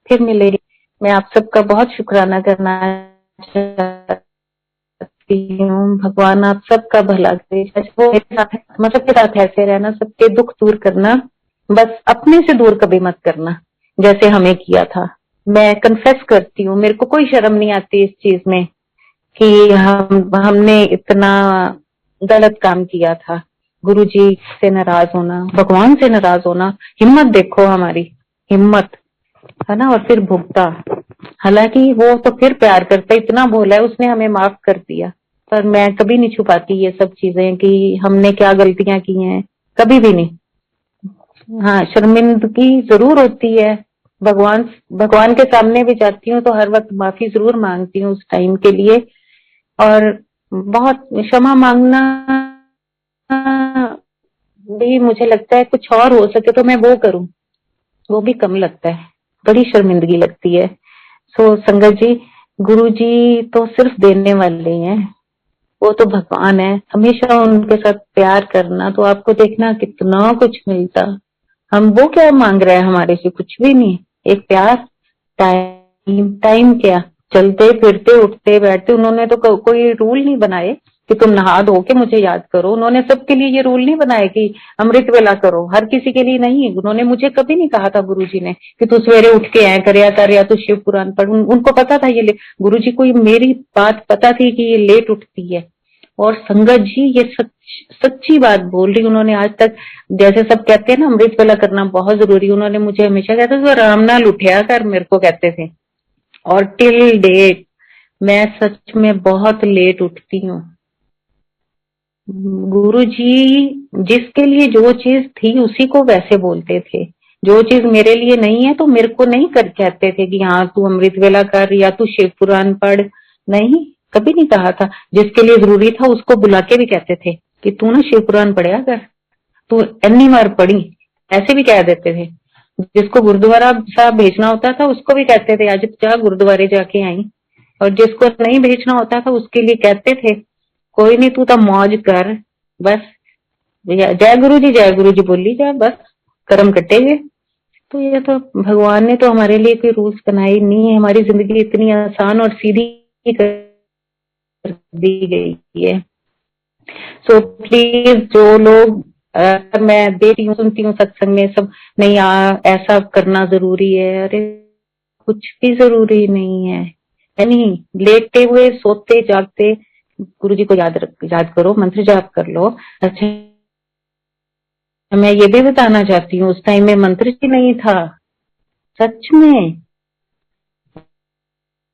फिर मिलेगी। मैं आप सबका बहुत शुक्राना करना चाहती हूँ। भगवान आप सबका भला करे, मेरे साथ है, सबके साथ ऐसे रहना, सबके दुख दूर करना, बस अपने से दूर कभी मत करना जैसे हमें किया था। मैं कन्फेस करती हूँ, मेरे को कोई शर्म नहीं आती इस चीज में कि हमने इतना गलत काम किया था। गुरुजी से नाराज होना, भगवान से नाराज होना, हिम्मत देखो हमारी, हिम्मत है ना। और फिर भुगता, हालांकि वो तो फिर प्यार करता, इतना बोला है उसने, हमें माफ कर दिया। पर मैं कभी नहीं छुपाती ये सब चीजें कि हमने क्या गलतियां की हैं, कभी भी नहीं। हाँ, शर्मिंदगी जरूर होती है। भगवान के सामने भी जाती हूँ तो हर वक्त माफी जरूर मांगती हूँ उस टाइम के लिए। और बहुत क्षमा मांगना भी मुझे लगता है कुछ और हो सके तो मैं वो करूं, वो भी कम लगता है, बड़ी शर्मिंदगी लगती है। सो संगत जी, गुरु जी तो सिर्फ देने वाले हैं, वो तो भगवान है। हमेशा उनके साथ प्यार करना तो आपको देखना कितना कुछ मिलता। हम वो क्या मांग रहे हैं हमारे से, कुछ भी नहीं, एक प्यार। टाइम क्या, चलते फिरते उठते बैठते, उन्होंने तो कोई रूल नहीं बनाए कि तुम नहा धो के मुझे याद करो। उन्होंने सबके लिए ये रूल नहीं बनाए कि अमृत वेला करो, हर किसी के लिए नहीं। उन्होंने मुझे कभी नहीं कहा था गुरुजी ने कि तू सवेरे उठ के ऐ कर या तू शिव पुराण पढ़। उनको पता था ये गुरुजी को मेरी बात पता थी कि ये लेट उठती है। और संगत जी ये सच्ची बात बोल रही, उन्होंने आज तक, जैसे सब कहते हैं ना अमृत वेला करना बहुत जरूरी, उन्होंने मुझे हमेशा कहते थे आराम नाल उठया कर, मेरे को कहते थे। और टिल डेट मैं सच में बहुत लेट उठती हूँ। गुरुजी जिसके लिए जो चीज थी उसी को वैसे बोलते थे, जो चीज मेरे लिए नहीं है तो मेरे को नहीं कर कहते थे कि हाँ तू अमृत वेला कर या तू शिव पुराण पढ़। नहीं, कभी नहीं कहा था। जिसके लिए जरूरी था उसको बुला के भी कहते थे कि तू ना शिव पुराण पढ़िया कर, तू इतनी बार पढ़ी, ऐसे भी कह देते थे। जिसको गुरुद्वारा साहब भेजना होता था उसको भी कहते थे आज जा गुरुद्वारे जाके आई, और जिसको नहीं भेजना होता था उसके लिए कहते थे कोई नहीं तू तो मौज कर, बस जय गुरु जी बोली जा, बस कर्म कटेंगे। तो ये तो भगवान ने तो हमारे लिए कोई रूल्स बनाए नहीं है, हमारी जिंदगी इतनी आसान और सीधी कर दी गई है। सो प्लीज जो लोग मैं देखती हूँ सुनती हूँ सत्संग में सब नहीं ऐसा करना जरूरी है, अरे कुछ भी जरूरी नहीं है। नहीं, लेटते हुए सोते जागते गुरु जी को याद करो, मंत्र जाप कर लो। अच्छा, मैं ये भी बताना चाहती हूँ उस टाइम में मंत्र ही नहीं था, सच में।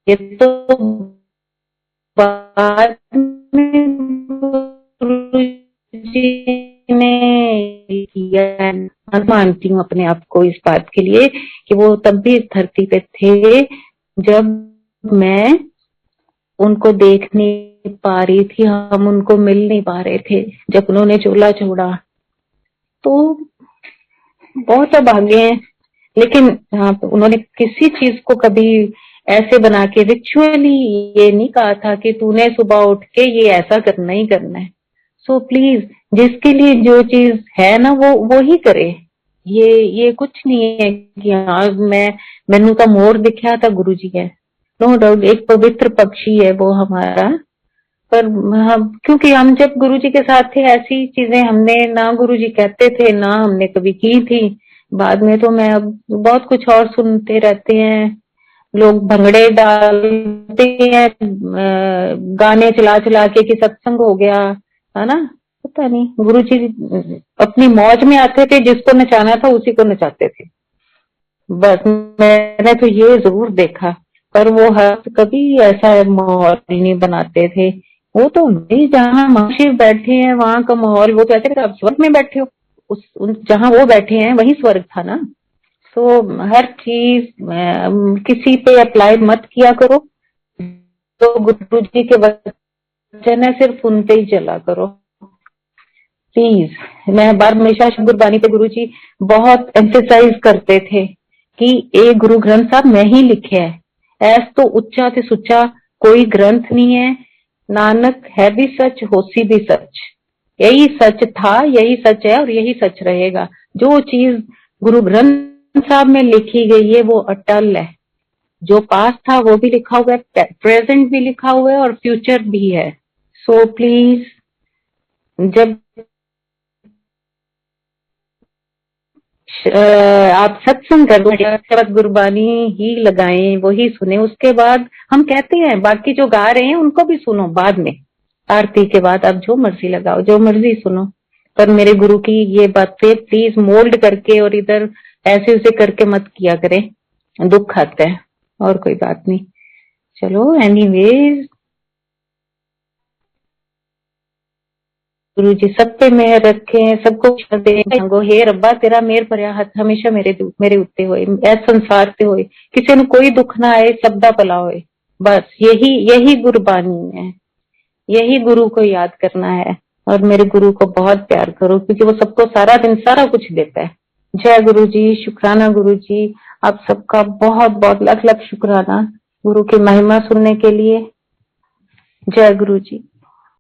ये तो बाद में गुरु जी ने किया। मानती हूँ अपने आप को इस बात के लिए कि वो तब भी इस धरती पे थे जब मैं उनको देख नहीं पा रही थी, हम उनको मिल नहीं पा रहे थे, जब उन्होंने चोला छोड़ा। तो बहुत अभागे हैं, लेकिन उन्होंने किसी चीज को कभी ऐसे बना के रिचुअली ये नहीं कहा था कि तूने सुबह उठ के ये ऐसा करना ही करना है। सो प्लीज जिसके लिए जो चीज है ना वो ही करे। ये कुछ नहीं है कि हाँ मैनू तो मोर दिखा था गुरु जी है, नो डाउट एक पवित्र पक्षी है वो हमारा, पर क्योंकि हम जब गुरु जी के साथ थे ऐसी चीजें हमने ना गुरु जी कहते थे ना हमने कभी की थी। बाद में तो मैं अब बहुत कुछ और सुनते रहते हैं, लोग भंगड़े डालते हैं गाने चला चला के कि सत्संग हो गया है ना, पता नहीं। गुरु जी अपनी मौज में आते थे, जिसको नचाना था उसी को नचाते थे, बस। मैंने तो ये जरूर देखा, पर वो हर कभी ऐसा माहौल नहीं बनाते थे। वो तो जहाँ महर्षि बैठे हैं वहां का माहौल, वो तो ऐसे आप स्वर्ग में बैठे हो, जहाँ वो बैठे हैं वही स्वर्ग था ना। तो हर चीज किसी पे अप्लाई मत किया करो, तो गुरु जी के वचन है सिर्फ सुनते ही चला करो प्लीज। मैं बार हमेशा गुरबानी पे गुरु जी बहुत एम्फेसाइज करते थे कि ये गुरु ग्रंथ साहब मैं ही लिखे है, ऐस तो उच्चा ते सुच्चा कोई ग्रंथ नहीं है, नानक है भी सच होसी भी सच, यही सच था यही सच है और यही सच रहेगा। जो चीज गुरु ग्रंथ साहब में लिखी गई है वो अटल है, जो पास था वो भी लिखा हुआ है, प्रेजेंट भी लिखा हुआ है और फ्यूचर भी है। सो प्लीज जब आप सत्संग कर गुरबानी ही लगाएं, वही सुने, उसके बाद हम कहते हैं बाकी जो गा रहे हैं उनको भी सुनो बाद में, आरती के बाद आप जो मर्जी लगाओ जो मर्जी सुनो, पर मेरे गुरु की ये बातें प्लीज मोल्ड करके और इधर ऐसे उसे करके मत किया करें, दुख आता है और कोई बात नहीं। चलो एनीवेज, गुरु जी सब पे मेहर रखे, सबको दे। हे रब्बा तेरा मेहर भरिया हथ हमेशा मेरे उत्ते होए, इस संसार ते होए, किसी ने कोई दुख ना आए, सब दा भला होए, बस यही गुरबानी है, यही गुरु को याद करना है। और मेरे गुरु को बहुत प्यार करो क्योंकि वो सबको सारा दिन सारा कुछ देता है। जय गुरु जी, शुक्राना गुरु जी, आप सबका बहुत बहुत लख लख शुक्राना गुरु की महिमा सुनने के लिए। जय गुरु जी।